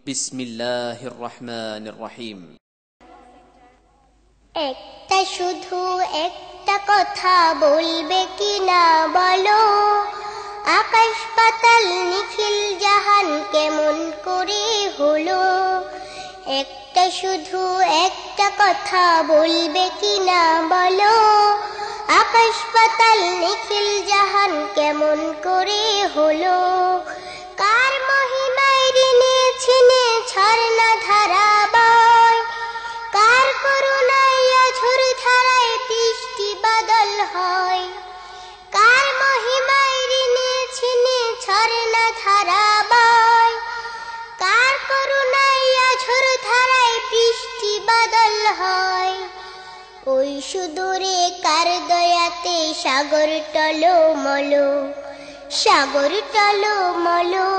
বিসমিল্লাহির রহমানির রহিম। একটা শুধু একটা কথা বলবে কি না বলো, আকাশ পাতাল নিখিল জাহান কেমন করে হলো। একটা শুধু একটা কথা বলবে কি না বলো, আকাশ পাতাল নিখিল জাহান কেমন করে হলো। কার মহিমায় ঋণে ছিনে ঝর্ণা ধারা বয়, কার করুণায় অঝোর ধারায় বৃষ্টি বাদল হয়। কার মহিমায় ঋণে ছিনে ঝর্ণা ধারা বয়, কার করুণায় অঝোর ধারায় বৃষ্টি বাদল হয়। ওই সুদূরে কার দয়াতে সাগর টলমলো, সাগর টলমলো।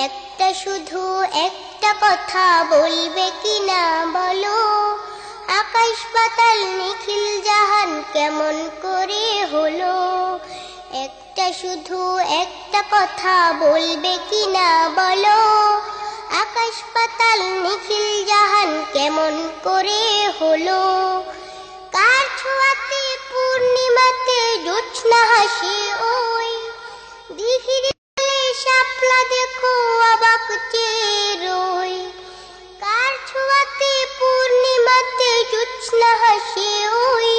একটা শুধু একটা কথা বলবে কি না বলো, আকাশ পাতাল নিখিল জাহান কেমন করে হলো। একটা শুধু একটা কথা বলবে কি না বলো, আকাশ পাতাল নিখিল জাহান কেমন করে হলো। কার ছোঁয়াতে পূর্ণিমাতে জ্যোৎস্না হাসে ওই, দিঘির শাপলা দেখো অবাক চেয়ে রই। কার ছোঁয়াতে পূর্ণিমাতে জ্যোৎস্না হাসে ওই,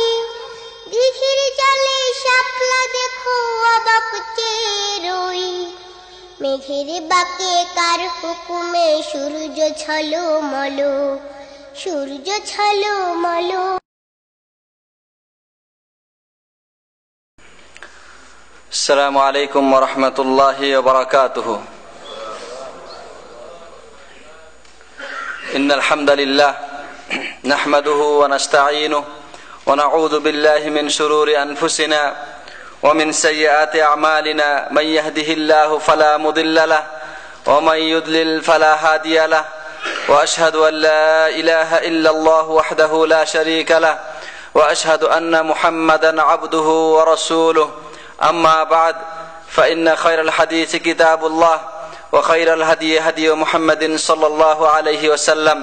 দিঘির জলে শাপলা দেখো অবাক চেয়ে রই। মেঘের বাঁকে কার হুকুমে সূর্য ঝলমলো, সূর্য ঝলমলো। السلام عليكم ورحمة الله وبركاته. إن الحمد لله نحمده ونستعينه ونعوذ بالله من شرور أنفسنا ومن سيئات أعمالنا. من يهده الله فلا مضل له ومن يضلل فلا هادي له، وأشهد أن لا إله إلا الله وحده لا شريك له، وأشهد أن محمدا عبده ورسوله. أما بعد، فإن خير الحديث كتاب الله، وخير الهدي هدي محمد صلى الله عليه وسلم،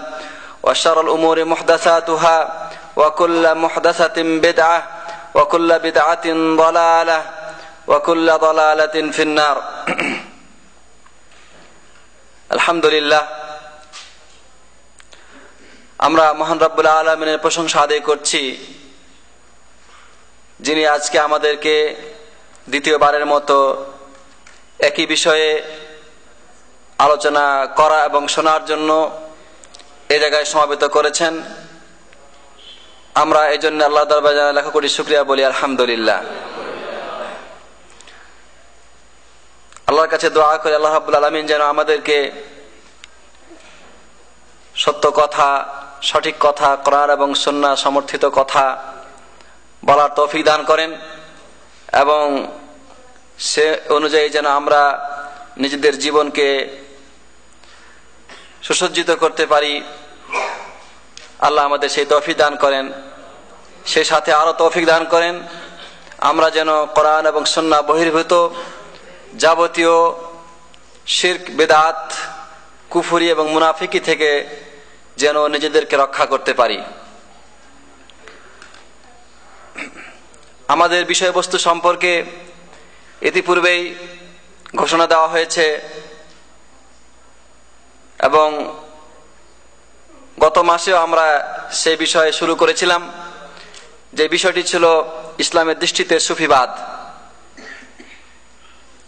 وشر الأمور محدثاتها، وكل محدثة بدعة، وكل بدعة ضلالة، وكل ضلالة في النار. الحمد لله, আমরা মহান রব্বুল আলামিনের প্রশংসা আদায় করছি, যিনি আজকে আমাদেরকে দ্বিতীয়বারের মতো একই বিষয়ে আলোচনা করা এবং শোনার জন্য এই জায়গায় সমাবেত করেছেন। আমরা এই জন্য আল্লাহ দরবারে লাখ কোটি শুকরিয়া বলি, আলহামদুলিল্লাহ। আল্লাহর কাছে দোয়া করি আল্লাহ রাব্বুল আলামিন যেন আমাদেরকে সত্য কথা, সঠিক কথা, কোরআন এবং সুন্নাহ সমর্থিত কথা বলার তৌফিক দান করেন, এবং সে অনুযায়ী যেন আমরা নিজেদের জীবনকে সুসজ্জিত করতে পারি। আল্লাহ আমাদের সেই তৌফিক দান করেন। সেই সাথে আরো তৌফিক দান করেন আমরা যেন কোরআন এবং সুন্নাহ বহির্ভূত যাবতীয় শিরক, বিদআত, কুফরি এবং মুনাফিকি থেকে যেন নিজেদেরকে রক্ষা করতে পারি। আমাদের বিষয়বস্তু সম্পর্কে ইতিপূর্বেই ঘোষণা দেওয়া হয়েছে, এবং গত মাসেও আমরা সেই বিষয়ে শুরু করেছিলাম, যে বিষয়টি ছিল ইসলামের দৃষ্টিতে সুফিবাদ।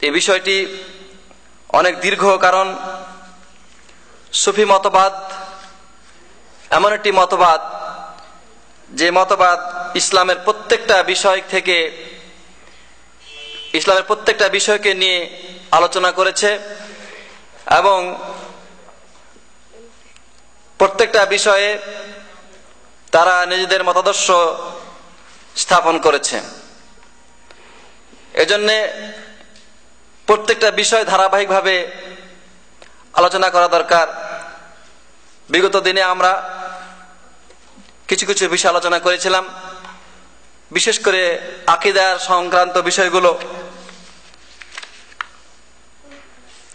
এই বিষয়টি অনেক দীর্ঘ, কারণ সুফি মতবাদ এমন একটি মতবাদ যে মতবাদ ইসলামের প্রত্যেকটা বিষয় থেকে, ইসলামের প্রত্যেকটা বিষয়কে নিয়ে আলোচনা করেছে, এবং প্রত্যেকটা বিষয়ে তারা নিজেদের মতাদর্শ স্থাপন করেছে। এজন্য প্রত্যেকটা বিষয় ধারাবাহিকভাবে আলোচনা করা দরকার। বিগত দিনে আমরা কিছু কিছু বিষয় আলোচনা করেছিলাম, বিশেষ করে আকীদার সংক্রান্ত বিষয়গুলো,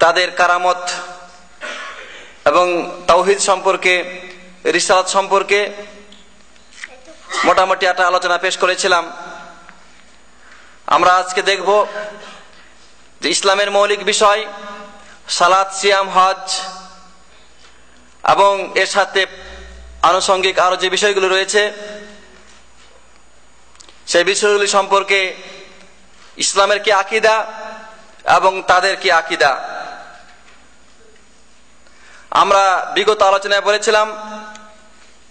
তাদের কারামত এবং তাওহীদ সম্পর্কে, রিসালাত সম্পর্কে মোটামুটি একটা আলোচনা পেশ করেছিলাম। আমরা আজকে দেখব যে ইসলামের মৌলিক বিষয় সালাত, সিয়াম, হজ এবং এর সাথে আনুষঙ্গিক আরো যে বিষয়গুলো রয়েছে সেই বিষয়গুলি সম্পর্কে ইসলামের কি আকীদা এবং তাদের কি আকীদা। আমরা বিগত আলোচনায় বলেছিলাম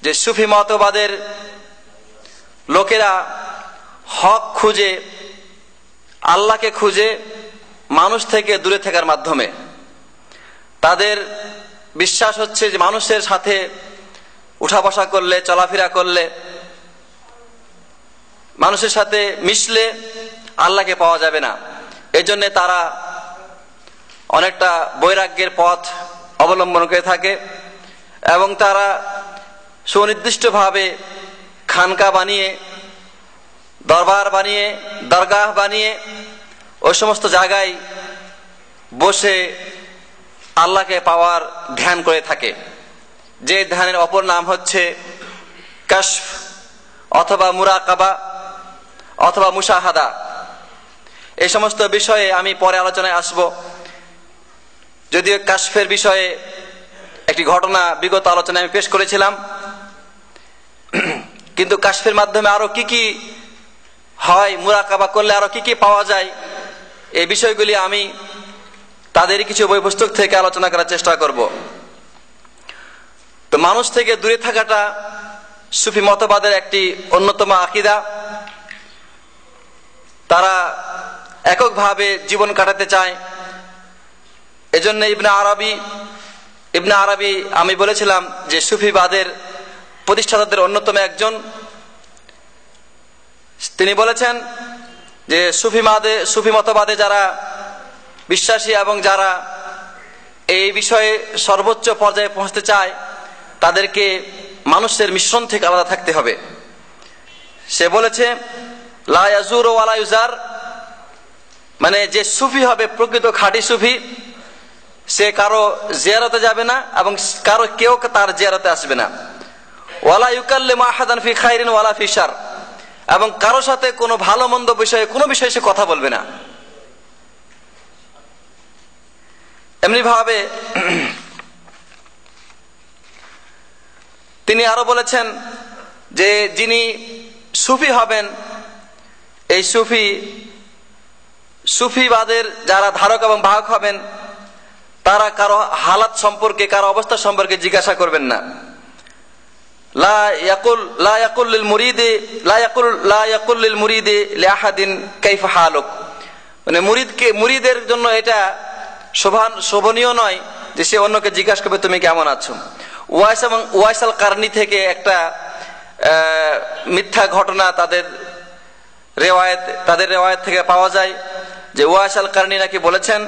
যে সুফি মতবাদের লোকেরা হক খুঁজে, আল্লাহকে খুঁজে মানুষ থেকে দূরে থাকার মাধ্যমে। তাদের বিশ্বাস হচ্ছে যে মানুষের সাথে উঠা বসা করলে, চলাফেরা করলে, মানুষের সাথে মিশলে আল্লাহকে পাওয়া যাবে না। এজন্য তারা অনেকটা বৈরাগ্যের পথ অবলম্বন করে থাকে এবং তারা সুনির্দিষ্টভাবে খানকা বানিয়ে, দরবার বানিয়ে, দরগাহ বানিয়ে ওই সমস্ত জায়গায় বসে আল্লাহকে পাওয়ার ধ্যান করে থাকে, যে ধ্যানের অপর নাম হচ্ছে কাশফ অথবা মুরাকাবা অথবা মুশাহাদা। এই সমস্ত বিষয়ে আমি পরে আলোচনায় আসব। যদিও কাশফের বিষয়ে একটি ঘটনা বিগত আলোচনায় আমি পেশ করেছিলাম, কিন্তু কাশফের মাধ্যমে আরো কি কি হয়, মুরাকাবা করলে আরো কি কি পাওয়া যায়, এই বিষয়গুলি আমি তাদেরই কিছু বই পুস্তক থেকে আলোচনা করার চেষ্টা করব। তো মানুষ থেকে দূরে থাকাটা সুফি মতবাদের একটি অন্যতম আকীদা। তারা এককভাবে জীবন কাটাতে চায়। এজন্য ইবনে আরবি আমি বলেছিলাম যে সুফিবাদের প্রতিষ্ঠাতাদের অন্যতম একজন। তিনি বলেছেন যে সুফি মতবাদে যারা বিশ্বাসী এবং যারা এই বিষয়ে সর্বোচ্চ পর্যায়ে পৌঁছতে চায় তাদেরকে মানুষের মিশ্রণ থেকে আলাদা থাকতে হবে। সে বলেছে লা ইয়াজুর ওয়ালা ইউজার, মানে যে সুফি হবে, প্রকৃত খাঁটি সুফি, সে কারো জিয়ারতে যাবে না এবং কেউ তার জিয়ারতে আসবে না। ওয়ালা ইউকাল্লিমু আহাদান ফি খাইরিন ওয়ালা ফি শার, এবং কারো সাথে কোনো ভালো মন্দ বিষয়ে কোনো বিষয়ে সে কথা বলবে না। এমনি ভাবে তিনি আরো বলেছেন যে যিনি সুফি হবেন, এই সুফিবাদের যারা ধারক এবং বাহক হবেন, তারা কারো হালাত সম্পর্কে, কারো অবস্থা সম্পর্কে জিজ্ঞাসা করবেন না। লা ইয়াকুল লিল মুরিদি লিআহাদিন কাইফা হালুক, মানে মুরিদের জন্য এটা শোভনীয় নয় যে সে অন্যকে জিজ্ঞাসা করবে তুমি কেমন আছো। ওয়াইস আল কারনি থেকে একটা মিথ্যা ঘটনা তাদের রেওয়ায়েত থেকে পাওয়া যায় যে ওয়াইস আল কারনি নাকি বলেছেন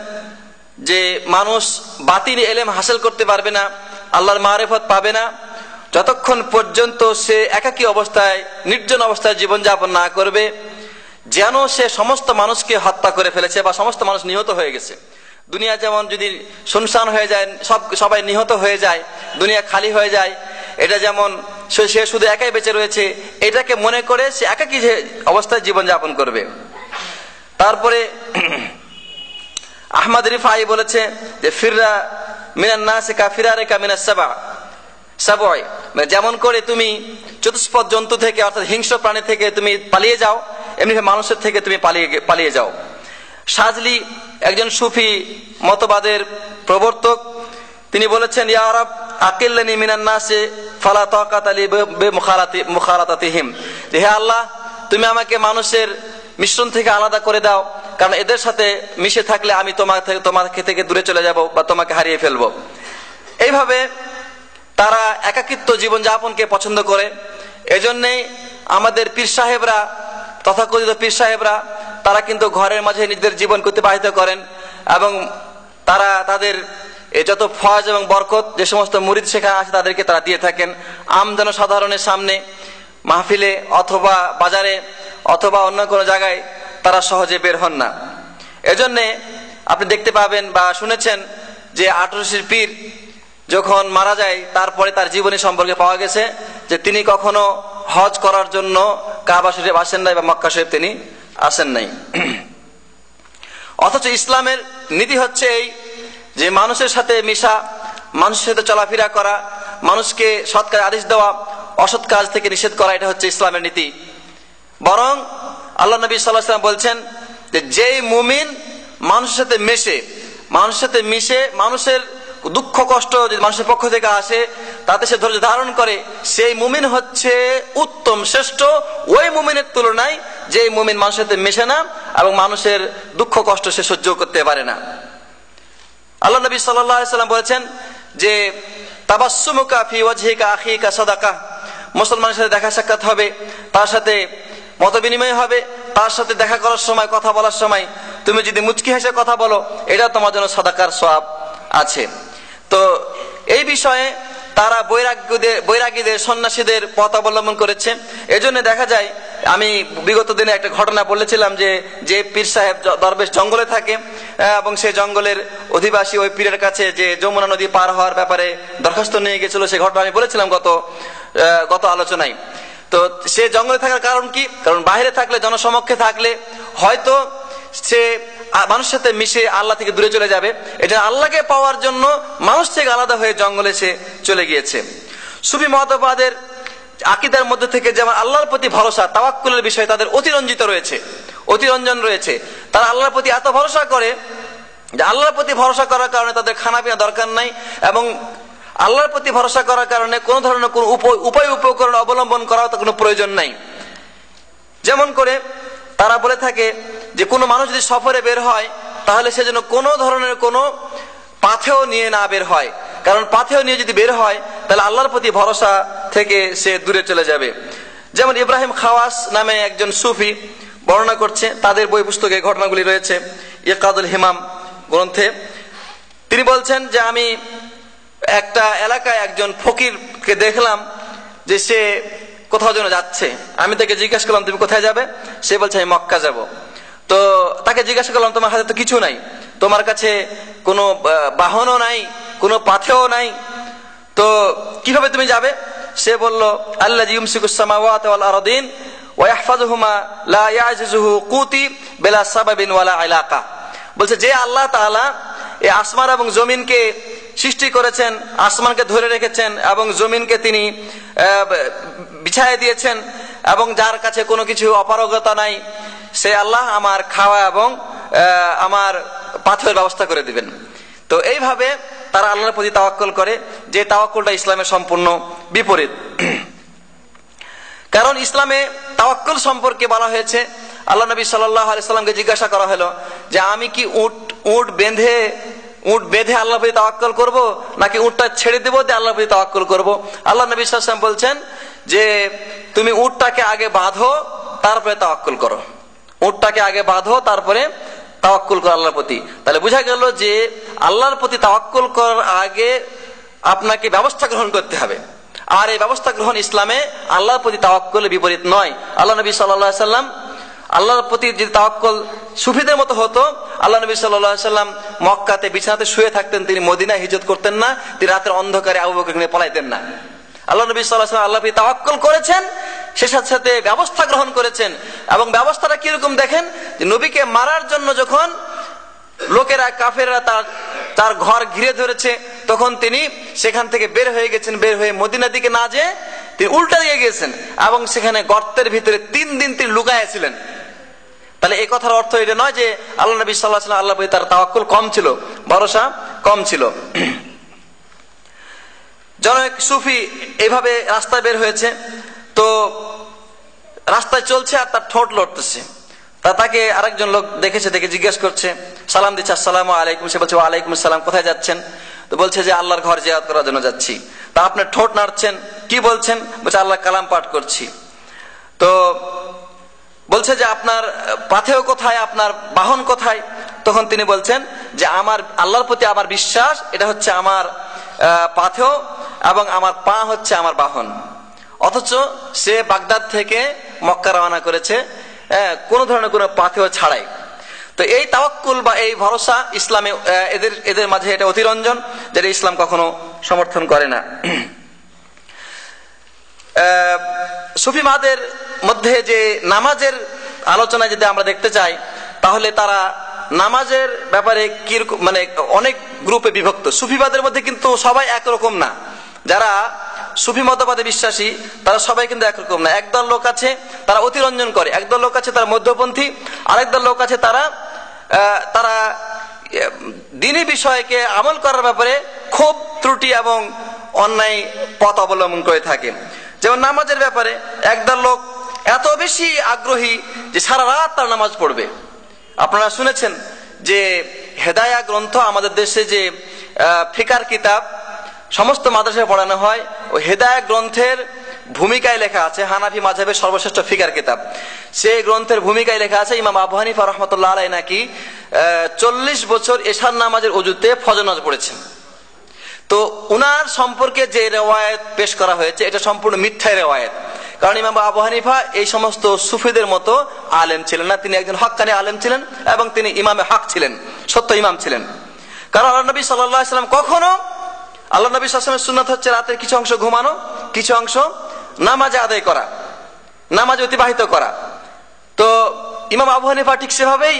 যে মানুষ বাতিনি ইলম হাসিল করতে পারবে না, আল্লাহর মারিফত পাবে না, যতক্ষণ পর্যন্ত সে একাকী অবস্থায়, নির্জন অবস্থায় জীবনযাপন না করবে, যেন সে সমস্ত মানুষকে হত্যা করে ফেলেছে বা সমস্ত মানুষ নিহত হয়ে গেছে। দুনিয়া যেমন যদি শুনশান হয়ে যায়, সবাই নিহত হয়ে যায়, দুনিয়া খালি হয়ে যায়, এটা যেমন সে শুধু একাই বেঁচে রয়েছে, এটাকে মনে করে সে একাকী অবস্থায় জীবনযাপন করবে। তারপরে আহমদ রিফাই বলেছে যে ফিররা মিনান নাসি কা ফিরারিকা মিনাস সাবয়, মানে যেমন করে তুমি চতুষ্পদ জন্তু থেকে অর্থাৎ হিংস্র প্রাণী থেকে তুমি পালিয়ে যাও, এমনি মানুষের থেকে তুমি পালিয়ে যাও। শাজলি একজন সুফি মতবাদের প্রবর্তক, তিনি বলেছেন ইয়া রাব আকিল্লানি মিনান নাসি ফালা তাকাতা লি বিমুখালাতাতিহিম, যে হে আল্লাহ তুমি আমাকে মানুষের মিশ্রণ থেকে আলাদা করে দাও, কারণ এদের সাথে মিশে থাকলে আমি তোমাকে থেকে দূরে চলে যাব বা তোমাকে হারিয়ে ফেলবো। এইভাবে তারা একাকিত্ব জীবনযাপনকে পছন্দ করে। এজন্যই আমাদের পীর সাহেবরা, তথাকথিত পীর সাহেবরা, তারা কিন্তু ঘরের মাঝে নিজেদের জীবন অতিবাহিত করেন এবং তারা তাদের যত ফয়েজ এবং বরকত যে সমস্ত মুরিদ সেখানে আসে তাদেরকে তারা দিয়ে থাকেন। জনসাধারণের সামনে, মাহফিলে অথবা বাজারে অথবা অন্য কোনো জায়গায় তারা সহজে বের হন না। এজন্যে আপনি দেখতে পাবেন বা শুনেছেন যে 1800 পীর যখন মারা যায় তারপরে তার জীবনী সম্পর্কে পাওয়া গেছে যে তিনি কখনো হজ করার জন্য কাবা শরীফ আসেন নাই বা মক্কা শরীফ তিনি আসেন নাই। অথচ ইসলামের নীতি হচ্ছে এই যে মানুষের সাথে মিশা, মানুষের সাথে চলাফেরা করা, মানুষকে সৎ কাজ আদেশ দেওয়া, অসৎ কাজ থেকে নিষেধ করা, এটা হচ্ছে ইসলামের নীতি। বরং আল্লাহ নবী সাল্লাল্লাহু আলাইহি ওয়াসাল্লাম বলছেন যে যেই মুমিন মানুষের সাথে মিশে মানুষের দুঃখ কষ্ট যদি মানুষের পক্ষ থেকে আসে তাতে সে ধৈর্য ধারণ করে, সেই মুমিন হচ্ছে উত্তম শ্রেষ্ঠ ওই মুমিনের তুলনায় যে মুমিন মানুষের সাথে মেশে না এবং মানুষের দুঃখ কষ্ট সে সহ্য করতে পারে না। আল্লাহ নবী সাল্লাল্লাহু আলাইহি ওয়াসাল্লাম বলেছেন যে তাবাসসুমুকা ফি ওয়াজহিকা আখিকা সাদাকা, মুসলমানের সাথে দেখা সাক্ষাৎ হবে, তার সাথে মত বিনিময় হবে, তার সাথে দেখা করার সময় কথা বলার সময় তুমি যদি মুচকি হেসে কথা বলো এটা তোমার জন্য সাদাকার সওয়াব আছে। তো এই বিষয়ে তারা বৈরাগীদের সন্ন্যাসীদের পথ অবলম্বন করেছে। এজন্য দেখা যায়, আমি বিগত দিনে একটা ঘটনা বলেছিলাম যে পীর সাহেব দরবেশ জঙ্গলে থাকে এবং সেই জঙ্গলের অধিবাসী ওই পীরের কাছে যে যমুনা নদী পার হওয়ার ব্যাপারে দরখাস্ত নিয়ে গেছিল, সেই ঘটনা আমি বলেছিলাম গত আলোচনায়। তো সে জঙ্গলে থাকার কারণ কি? কারণ বাইরে থাকলে, জনসমক্ষে থাকলে হয়তো সে মানুষের সাথে মিশে আল্লাহ থেকে দূরে চলে যাবে, এটা আল্লাহকে পাওয়ার জন্য মানুষ থেকে আলাদা হয়ে জঙ্গলে সে চলে গিয়েছে। সুফি মতবাদের আকীদার মধ্যে থেকে যেমন আল্লাহর প্রতি ভরসা, তাওয়াক্কুলের বিষয়ে তাদের অতিরঞ্জন রয়েছে। তারা আল্লাহর প্রতি এত ভরসা করে যে আল্লাহর প্রতি ভরসা করার কারণে তাদের খানা পিনা দরকার নাই, এবং আল্লাহর প্রতি ভরসা করার কারণে কোন ধরনের কোন উপায় উপকরণ অবলম্বন করার তো কোনো প্রয়োজন নাই। যেমন করে তারা বলে থাকে যে কোনো মানুষ যদি সফরে বের হয় তাহলে সে যেন কোনো ধরনের কোনো পাথেয় নিয়ে না বের হয়, কারণ পাথেয় নিয়ে যদি বের হয় তাহলে আল্লাহর প্রতি ভরসা থেকে সে দূরে চলে যাবে। যেমন ইব্রাহিম খাওয়াস নামে একজন সুফি বর্ণনা করছে, তাদের বই পুস্তকে ঘটনাগুলি রয়েছে, ইকাদুল হিমাম গ্রন্থে। তিনি বলছেন যে আমি একটা এলাকায় একজন ফকিরকে দেখলাম যে সে কোথাও যেন যাচ্ছে। আমি তাকে জিজ্ঞাসা করলাম তুমি কোথায় যাবে? সে বলছে আমি মক্কা যাব। তো তাকে জিজ্ঞাসা করলাম তোমার হাতে তো কিছু নাই, তোমার কাছে কোনো বাহনও নাই, কোনো পাথেও নাই, তো কিভাবে তুমি যাবে? সে বলল আল্লাযী ইউমসিকুস সামাওয়াতি ওয়াল আরদিন ওয়া ইয়াহফাযুহুমা লা ইয়াজিজুহু কুতি বিলা সাবাবিন ওয়ালা ইলাকা। বলছে যে আল্লাহ তাআলা এই আসমান এবং জমিনকে সৃষ্টি করেছেন, আসমানকে ধরে রেখেছেন এবং জমিনকে তিনি বিছায় দিয়েছেন, এবং যার কাছে কোনো কিছু অপারগতা নাই, সে আল্লাহ আমার খাওয়া এবং আমার পাথরের ব্যবস্থা করে দিবেন। তো এইভাবে তারা আল্লাহর প্রতি তাওয়াক্কুল করে, যে তাওয়াক্কুলটা ইসলামের সম্পূর্ণ বিপরীত। কারণ ইসলামে তাওয়াক্কুল সম্পর্কে বলা হয়েছে, আল্লাহ নবী সাল্লাল্লাহু আলাইহি সাল্লামকে জিজ্ঞাসা করা হলো যে আমি কি উট বেঁধে আল্লাহর প্রতি তাওয়াক্কুল করব, নাকি উটটা ছেড়ে দেব দিয়ে আল্লাহর প্রতি তাওয়াক্কুল করব? আল্লাহ নবী সাল্লাল্লাহু আলাইহি ওয়াসাল্লাম বলছেন যে তুমি উটটাকে আগে বাঁধো তারপরে তাওয়াক্কুল করো, উটটাকে আগে বাঁধো তারপরে তাওয়াক্কুল করো আল্লাহর প্রতি। তাহলে বোঝা গেল যে আল্লাহর প্রতি তাওয়াক্কুল করার আগে আপনাকে ব্যবস্থা গ্রহণ করতে হবে, আর এই ব্যবস্থা গ্রহণ ইসলামে আল্লাহর প্রতি তাওয়াক্কুলের বিপরীত নয়। আল্লাহ নবী সাল্লাল্লাহু আলাইহি সাল্লাম আল্লাহর প্রতি যদি তাওয়াক্কুল সুফিদের মতো হতো, আল্লাহ নবী সাল্লাল্লাহু আলাইহি সাল্লাম মক্কাতে বিছানাতে শুয়ে থাকতেন, তিনি মদিনায় হিজরত করতেন না, তিনি রাতের অন্ধকারে আবু বকরকে নিয়ে পলাইতেন না। আল্লাহ নবী সাল্লাল্লাহু আলাইহি সাল্লাম আল্লাহর প্রতি তাওয়াক্কুল করেছেন, সে সাথে সাথে ব্যবস্থা গ্রহণ করেছেন। এবং ব্যবস্থাটা কিরকম দেখেন, যে নবীকে মারার জন্য যখন লোকেরা কাফেররা তার ঘর ঘিরে ধরেছে, তখন তিনি সেখান থেকে বের হয়ে গেছেন, বের হয়ে মদিনার দিকে না যেয়ে তিনি উল্টা দিকে গিয়েছেন এবং সেখানে গর্তের ভিতরে 3 দিন তিনি লুকাইয়াছিলেন। তাহলে এই কথার অর্থ এটা নয় যে আল্লাহ নবী সাল্লাল্লাহু আলাইহি ওয়াসাল্লাম আল্লাহর প্রতি তার তাওয়াক্কুল কম ছিল, ভরসা কম ছিল। জনক সুফি এইভাবে রাস্তায় বের হয়েছে, তো রাস্তায় চলছে আর তার ঠোঁট লড়তেছে। তাকে আরেকজন লোক দেখেছে, দেখে জিজ্ঞেস করছে, সালাম দিচ্ছে আসসালামু আলাইকুম। সে বলছে ওয়ালাইকুম আসসালাম। কোথায় যাচ্ছেন? তো বলছে যে আল্লাহর ঘর জিয়ারত করার জন্য যাচ্ছি। তা আপনার ঠোঁট নাড়ছেন, কি বলছেন? বলছে আল্লাহর কালাম পাঠ করছি। তো বলছে যে আপনার পাথেয় কোথায়, আপনার বাহন কোথায়? তখন তিনি বলছেন যে আমার আল্লাহর প্রতি আমার বিশ্বাস, এটা হচ্ছে আমার পাথেয় এবং আমার পা হচ্ছে আমার বাহন। অথচ সে বাগদাদ থেকে মক্কা রওনা করেছে কোন ধরনের কোনো পাথেয় ছাড়াই। তো এই তাওয়াক্কুল বা এই ভরসা ইসলামে এদের মাঝে এটা অতিরঞ্জন, যেটা ইসলাম কখনো সমর্থন করে না। সুফিবাদের মধ্যে যে নামাজের আলোচনা যদি আমরা দেখতে চাই, তাহলে তারা নামাজের ব্যাপারে কি মানে অনেক গ্রুপে বিভক্ত। সুফিবাদের মধ্যে কিন্তু সবাই একরকম না। যারা সুফি মতবাদে বিশ্বাসী তারা সবাই কিন্তু একরকম না। একদল লোক আছে তারা অতিরঞ্জন করে, একদল লোক আছে তারা মধ্যপন্থী, আরেকদল লোক আছে তারা দ্বীনি বিষয়কে আমল করার ব্যাপারে খুব ত্রুটি এবং অন্যায় পথ অবলম্বন করে থাকে। যেমন নামাজের ব্যাপারে একদল লোক এত বেশি আগ্রহী যে সারা রাত তার নামাজ পড়বে। আপনারা শুনেছেন যে হেদায়া গ্রন্থ আমাদের দেশে যে ফিকার কিতাব সমস্ত মাদ্রাসায় পড়ানো হয়, ওই হেদায়া গ্রন্থের ভূমিকায় লেখা আছে, হানাফি মাযহাবের সর্বশ্রেষ্ঠ ফিকার কিতাব, সেই গ্রন্থের ভূমিকায় লেখা আছে ইমাম আবু হানিফা রাহমাতুল্লাহ আলাইহি নাকি 40 বছর এশার নামাজের ওযুতে ফজর নামাজ পড়েছেন। তো উনার সম্পর্কে যে রেওয়ায়েত পেশ করা হয়েছে এটা সম্পূর্ণ মিথ্যা রেওয়ায়েত। কারণ ইমাম আবু হানিফা এই সমস্ত সুফিদের মতো আলেম ছিলেন না, তিনি একজন হক্কানি আলেম ছিলেন এবং তিনি ইমামে হক ছিলেন, সত্য ইমাম ছিলেন। কারণ আল্লাহ নবী সাল্লাল্লাহু আলাইহি ওয়াসাল্লাম কখনো, আল্লাহ নবী সাল্লাল্লাহু আলাইহি ওয়াসাল্লামের সুন্নাত হচ্ছে রাতের কিছু অংশ ঘুমানো, কিছু অংশ নামাজে আদায় করা, নামাজে অতিবাহিত করা। তো ইমাম আবু হানিফা ঠিক সেভাবেই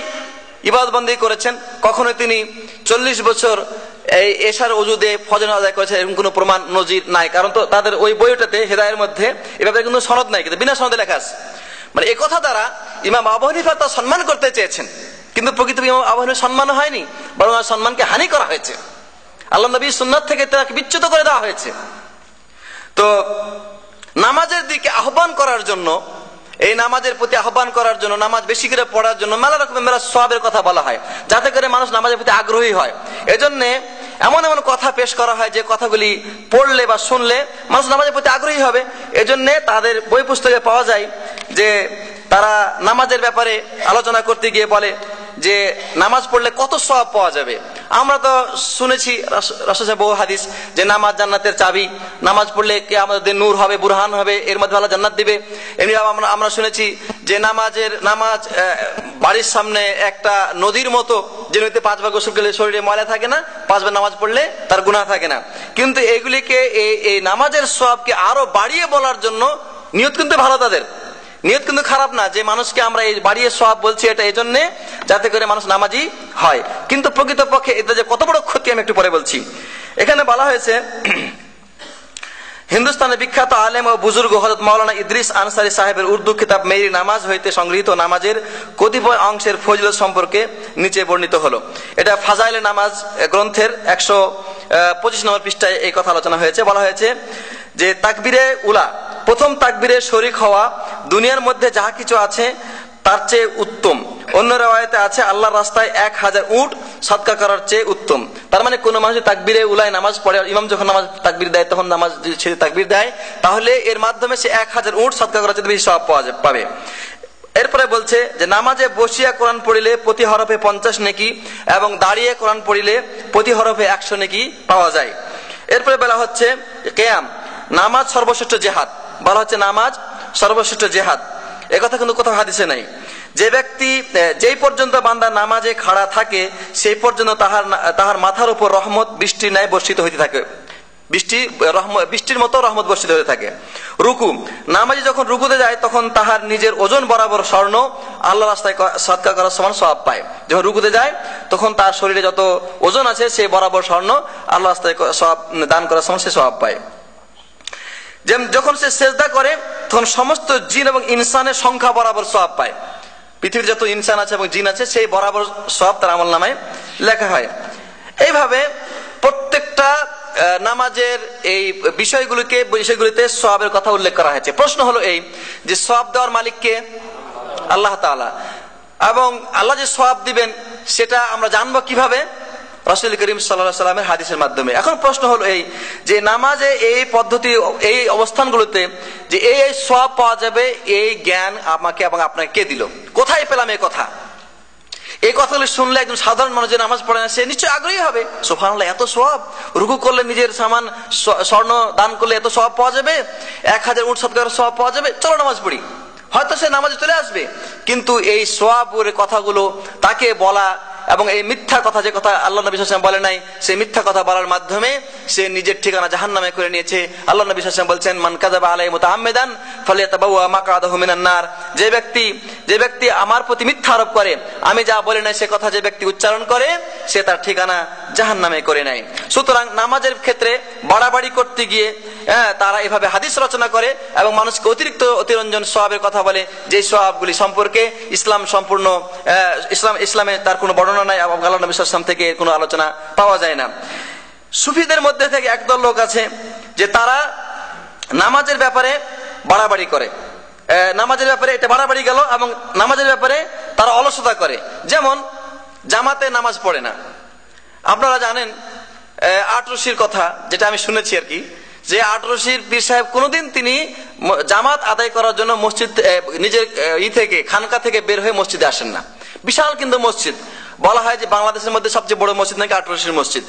ইবাদত বন্দেগী করেছেন। কখনো তিনি 40 বছর এই এশার ওযুদে ফজর আদায় করেছে এরকম কোনো প্রমাণ নজির নাই। কারণ তো তাদের ওই বইটাতে হেদায়ের মধ্যে এভাবে কিন্তু সনদ নাই, কিন্তু বিনা সনদে লেখা আছে। মানে এই কথা দ্বারা ইমাম আবু হানিফা তার সম্মান করতে চেয়েছেন, কিন্তু প্রকৃত ইমাম আবু হানিফার সম্মান হয়নি, বরং সম্মানকে হানি করা হয়েছে। আল্লাহ নবীর সুন্নাত থেকে তাকে বিচ্যুত করে দেওয়া হয়েছে। তো নামাজের দিকে আহ্বান করার জন্য, এই নামাজের প্রতি আহ্বান করার জন্য, নামাজ বেশি করে পড়ার জন্য মেলা রকমের মেলা সওয়াবের কথা বলা হয়, যাতে করে মানুষ নামাজের প্রতি আগ্রহী হয়। এজন্য এমন এমন কথা পেশ করা হয় যে কথাগুলি পড়লে বা শুনলে মানুষ নামাজের প্রতি আগ্রহী হবে। এজন্য তাদের বই পুস্তকে পাওয়া যায় যে তারা নামাজের ব্যাপারে আলোচনা করতে গিয়ে বলে যে নামাজ পড়লে কত সওয়াব পাওয়া যাবে। আমরা তো শুনেছি রাসূলের বহু হাদিস যে নামাজ জান্নাতের চাবি, নামাজ পড়লে কিয়ামতের দিন নূর হবে, বুরহান হবে, এর মধ্যে আল্লাহ জান্নাত দিবে। এমনি আমরা শুনেছি যে নামাজ বাড়ির সামনে একটা নদীর মতো, যে নদীতে 5 বার গোসল করলে শরীরে ময়লা থাকে না, 5 বার নামাজ পড়লে তার গুনাহ থাকে না। কিন্তু এগুলিকে এই নামাজের সওয়াবকে আরো বাড়িয়ে বলার জন্য নিয়ত কিন্তু ভালো, তাদের নিয়ত কিন্তু খারাপ না, যে মানুষকে আমরা এই বাড়িয়ে সওয়াব বলছি এটা এই জন্যে যাতে করে মানুষ নামাজি হয়। কিন্তু প্রকৃতপক্ষে এটা যে কত বড় ক্ষতি আমি একটু পরে বলছি। এখানে বলা হয়েছে হিন্দুস্তানের বিখ্যাত আলেম ও বুজুর্গ হযরত মাওলানা ইদ্রিস আনসারী সাহেবের উর্দু কিতাব মেরি নামাজ হইতে সংগৃহীত নামাজের কতিপয় অংশের ফজিলত সম্পর্কে নিচে বর্ণিত হলো। এটা ফাজাইলে নামাজ গ্রন্থের 125 নম্বর পৃষ্ঠায় এই কথা আলোচনা হয়েছে। বলা হয়েছে যে তাকবীরে উলা, প্রথম তাকবীরে শরীক হওয়া দুনিয়ার মধ্যে যাহা কিছু আছে তার চেয়ে উত্তম। অন্য রিওয়ায়াতে আছে আল্লাহর রাস্তায় 1000 উট সদকা করার চেয়ে উত্তম। তার মানে কোন মানুষ তাকবীরে উলায় নামাজ পড়ে, ইমাম যখন নামাজ তাকবীর দেয় তখন নামাজ ছেড়ে তাকবীর দেয়, তাহলে এর মাধ্যমে সে 1000 উট সদকা করার চেয়ে বেশি সওয়াব পাবে। এরপরে বলছে যে নামাজে বসিয়া কোরআন পড়িলে প্রতি হরফে 50 নেকি এবং দাঁড়িয়ে কোরআন পড়িলে প্রতি হরফে 100 নেকি পাওয়া যায়। এরপরে বলা হচ্ছে কিয়াম, নামাজ সর্বশ্রেষ্ঠ জিহাদ। বলা হচ্ছে নামাজ সর্বশ্রেষ্ঠ জিহাদ, এই কথা কিন্তু কোথাও হাদিসে নাই। যে ব্যক্তি যেই পর্যন্ত বান্দা নামাজে খাড়া থাকে সেই পর্যন্ত তাহার মাথার উপর রহমত বৃষ্টির ন্যায় বর্ষিত হইতে থাকে, বৃষ্টির মতো রহমত বর্ষিত হতে থাকে। রুকু, নামাজে যখন রুকুতে যায় তখন তাহার নিজের ওজন বরাবর স্বর্ণ আল্লাহ রাস্তায় সদকা করার সমান সওয়াব পায়। যখন রুকুতে যায় তখন তার শরীরে যত ওজন আছে সে বরাবর স্বর্ণ আল্লাহ রাস্তায় সওয়াব দান করার সমান সে সওয়াব পায়। যখন সে সেজদা করে তখন সমস্ত জিন এবং ইনসানের সংখ্যা বরাবর সওয়াব পায়। পৃথিবীর যত ইনসান আছে এবং জিন আছে সেই বরাবর সওয়াব তার আমলনামায় লেখা হয়। এইভাবে প্রত্যেকটা নামাজের এই বিষয়গুলিতে সওয়াবের কথা উল্লেখ করা হয়েছে। প্রশ্ন হলো এই যে সওয়াব দেওয়ার মালিক কে? আল্লাহ তাআলা। এবং আল্লাহ যে সওয়াব দিবেন সেটা আমরা জানবো কিভাবে? রাসূল করিম সাল্লাল্লাহু আলাইহি ওয়াসাল্লামের হাদিসের মাধ্যমে। এখন প্রশ্ন হলো এই যে নামাজে এই পদ্ধতি, এই অবস্থানগুলোতে যে এই সওয়াব পাওয়া যাবে, এই জ্ঞান আমাকে এবং আপনাকে কে দিল? কোথায় পেলাম এই কথা? এই কথাগুলো শুনলে একজন সাধারণ মানুষ যে নামাজ পড়ে না সে নিশ্চয়ই আগ্রহী হবে, সুবহানাল্লাহ এত সওয়াব, রুকু করলে নিজের সামান স্বর্ণ দান করলে এত সওয়াব পাওয়া যাবে, 1000 উট সদকা করার সওয়াব পাওয়া যাবে, চলো নামাজ পড়ি। হয়তো সে নামাজে চলে আসবে, কিন্তু এই সওয়াবের কথাগুলো তাকে বলা এবং এই মিথ্যা কথা, যে কথা আল্লাহ নবী সাল্লাল্লাহু আলাইহি ওয়াসাল্লাম বলে নাই, সেই মিথ্যা কথা বলার মাধ্যমে সে নিজের ঠিকানা জাহান্নামে করে নিয়েছে। আল্লাহ নবী সাল্লাল্লাহু আলাইহি ওয়াসাল্লাম বলছেন, মান কাযাবা আলাইহি মুতাআম্মিদান ফালিয়াতাবাওয়া মাকআদাহু মিনান নার। যে ব্যক্তি আমার প্রতি মিথ্যা আরোপ করে, আমি যা বলি না সে কথা যে ব্যক্তি উচ্চারণ করে, সে তার ঠিকানা জাহান্নামে করে নেয়। সুতরাং নামাজের ক্ষেত্রে বাড়াবাড়ি করতে গিয়ে তারা এভাবে হাদিস রচনা করে এবং মানুষকে অতিরিক্ত অতিরঞ্জন সওয়াবের কথা বলে, যে সওয়াবগুলি সম্পর্কে ইসলামে তার কোনো বর্ণনা নাই এবং আল্লাহ নবী সাল্লাল্লাহু আলাইহি ওয়াসাল্লাম থেকে কোনো আলোচনা পাওয়া যায় না। সুফিদের মধ্যে থেকে একদল লোক আছে যে তারা নামাজের ব্যাপারে বাড়াবাড়ি করে, নামাজের ব্যাপারে এটা বাড়াবাড়ি গেল, এবং নামাজের ব্যাপারে তারা অলসতা করে। যেমন জামাতে নামাজ পড়ে না। আপনারা জানেন আটরশির কথা, যেটা আমি শুনেছি আর কি, যে আটরশির পীর সাহেব কোনোদিন তিনি জামাত আদায় করার জন্য মসজিদ নিজের থেকে খানকা থেকে বের হয়ে মসজিদে আসেন না। বিশাল কিন্তু মসজিদ, বলা হয় যে বাংলাদেশের মধ্যে সবচেয়ে বড় মসজিদ নাকি আটরশির মসজিদ।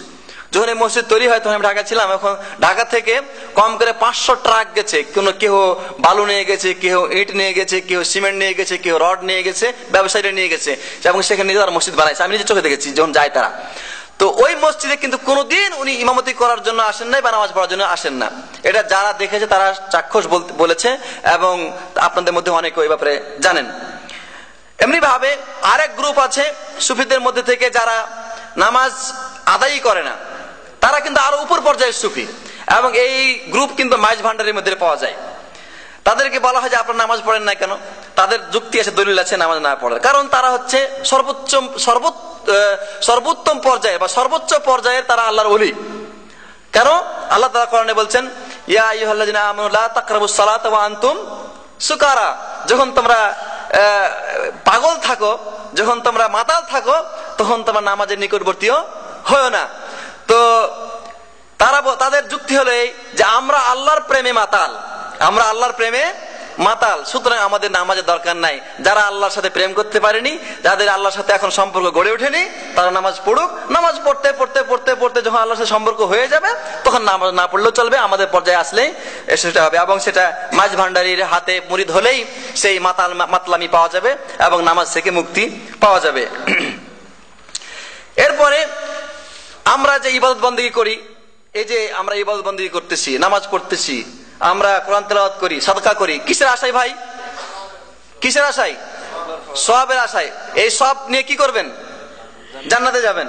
যখন এই মসজিদ তৈরি হয় তখন আমি ঢাকা ছিলাম, এখন ঢাকা থেকে কম করে 500 ট্রাক গেছে, কেউ বালু নিয়ে গেছে, কেউ ইট নিয়ে গেছে, কেউ সিমেন্ট নিয়ে গেছে, কেউ রড নিয়ে গেছে, ব্যবসায়ীরা নিয়ে গেছে, এবং সেখানে নিজে তারা মসজিদ বানাইছে। আমি নিজে চোখে দেখেছি যখন যায় তারা। তো ওই মসজিদে কিন্তু কোনোদিন উনি ইমামতি করার জন্য আসেন নাই বা নামাজ পড়ার জন্য আসেন না। এটা যারা দেখেছে তারা চাক্ষুষ বলেছে, এবং আপনাদের মধ্যে অনেকে ওই ব্যাপারে জানেন। এমনি ভাবে আরেক গ্রুপ আছে সুফিদের মধ্যে থেকে যারা নামাজ আদায়ই করে না, তারা কিন্তু আরো উপর পর্যায়ের সুফি, এবং এই গ্রুপ কিন্তু মাইজ ভান্ডারের মধ্যে পাওয়া যায়। তাদেরকে বলা হয় যে আপনারা নামাজ পড়েন না কেন? তাদের যুক্তি আছে, দলিল আছে নামাজ না পড়ার। কারণ তারা হচ্ছে সর্বোত্তম পর্যায়ে বা সর্বোচ্চ পর্যায়ের তারা আল্লাহর ওলি। কেন? আল্লাহ তাআলা কোরআনে বলছেন, ইয়া আইয়ুহাল্লাযিনা আমানু লা তাকরাবুস সালাতা ওয়া আনতুম সুকারা। যখন তোমরা পাগল থাকো, যখন তোমরা মাতাল থাকো, তখন তোমরা নামাজের নিকটবর্তীও হয় না। তো তাদের যুক্তি হলো এই যে আমরা আল্লাহর প্রেমে মাতাল, আমরা আল্লাহর প্রেমে মাতাল, সুতরাং আমাদের নামাজের দরকার নাই। যারা আল্লাহর সাথে প্রেম করতে পারেনি, যাদের আল্লাহর সাথে এখন সম্পর্ক গড়ে ওঠেনি, তারা নামাজ পড়ুক। নামাজ পড়তে পড়তে পড়তে পড়তে যখন আল্লাহর সাথে সম্পর্ক হয়ে যাবে, তখন নামাজ না পড়লেও চলবে, আমাদের পর্যায়ে আসলেই সেটা হবে। এবং সেটা মাঝ ভান্ডারির হাতে মুরিদ হলেই সেই মাতলামি পাওয়া যাবে এবং নামাজ থেকে মুক্তি পাওয়া যাবে। এরপরে আমরা যে ইবাদত বন্দেগী করি, এই যে আমরা ইবাদত বন্দেগী করতেছি, নামাজ পড়তেছি, আমরা কোরআন তেলাওয়াত করি, সাদকা করি, কিসের আশায় ভাই? কিসের আশায়? সওয়াবের আশায়। এই সওয়াব নিয়ে কি করবেন? জান্নাতে যাবেন।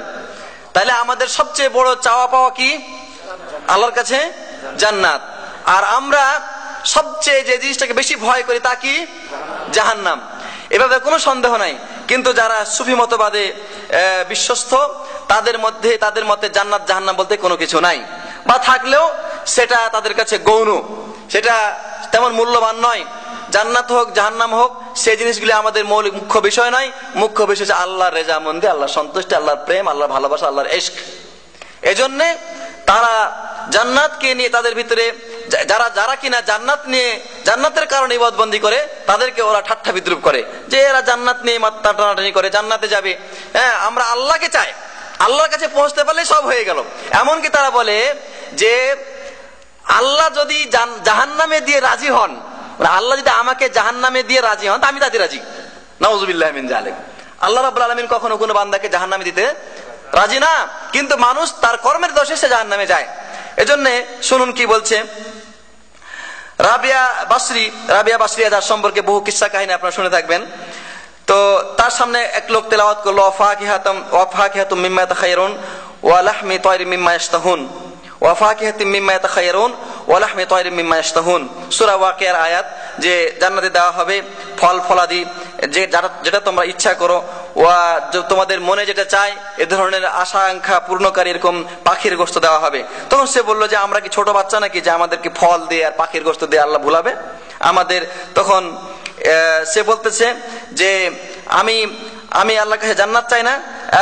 তাহলে আমাদের সবচেয়ে বড় চাওয়া পাওয়া কি? আল্লাহর কাছে জান্নাত। আর আমরা সবচেয়ে যে জিনিসটাকে বেশি ভয় করি তা কি? জাহান্নাম। এভাবে কোনো সন্দেহ নাই। কিন্তু যারা সুফি মতবাদে বিশ্বস্ত, তাদের মতে জান্নাত জাহান্নাম বলতে কোনো কিছু নাই, বা থাকলেও সেটা তাদের কাছে গৌণ, সেটা তেমন মূল্যবান নয়। জান্নাত হোক জাহান্নাম হোক, সেই জিনিসগুলি আমাদের মৌলিক মুখ্য বিষয় নয়। মুখ্য বিষয় হচ্ছে আল্লাহর রেজামন্দি, আল্লাহর সন্তুষ্টি, আল্লাহর প্রেম, আল্লাহর ভালোবাসা, আল্লাহর ইশক। এজন্যে তারা জান্নাতকে নিয়ে তাদের ভিতরে যারা কিনা জান্নাত নিয়ে জান্নাতের কারণে ইবাদতবন্দি করে, তাদেরকে ওরা ঠাট্টা বিদ্রুপ করে যে এরা জান্নাত নিয়ে টানাটানি করে, জান্নাতে যাবে। হ্যাঁ, আমরা আল্লাহকে চাই, আল্লাহর কাছে পৌঁছতে পারলে সব হয়ে গেল। এমনকি তারা বলে যে আল্লাহ যদি জাহান্নামে দিয়ে রাজি হন, আল্লাহ যদি আমাকে জাহান্নামে দিয়ে রাজি হন, আমি তাতে রাজি। নাউযুবিল্লাহ মিন যালিক। আল্লাহ রাব্বুল আলামিন কখনো কোনো বান্দাকে জাহান্নামে দিতে রাজি না, কিন্তু মানুষ তার কর্মের দোষে সে জাহান্নামে যায়। এজন্য শুনুন কি বলছে রাবিয়া বাসরি, যার সম্পর্কে বহু কিসসা কাহিনী আপনারা শুনে থাকবেন। তো তার সামনে এক লোক তেলাওয়াত করলো, ওয়াফাকিহাতুম মিম্মা ইয়াতাখায়্যারুন ওয়া লাহমি তায়রিম মিম্মা ইয়াশতাহুন, ওয়াফাকিহাতুম মিম্মা ইয়াতাখায়্যারুন ওয়া লাহমি তায়রিম মিম্মা ইয়াশতাহুন। সূরা ওয়াকিয়ার আয়াত, যে জান্নাতে দেওয়া হবে ফল ফলাদি, যেটা তোমরা ইচ্ছা করো, তোমাদের মনে যেটা চায়, এ ধরনের আশা আকাঙ্ক্ষা পূর্ণকারী এরকম পাখির গোশত দেওয়া হবে। তখন সে বললো যে আমরা কি ছোট বাচ্চা নাকি যে আমাদেরকে ফল দিয়ে আর পাখির গোশত দিয়ে আল্লাহ ভুলাবে আমাদের? তখন সে বলতেছে যে আমি আল্লাহর কাছে জান্নাত চাই না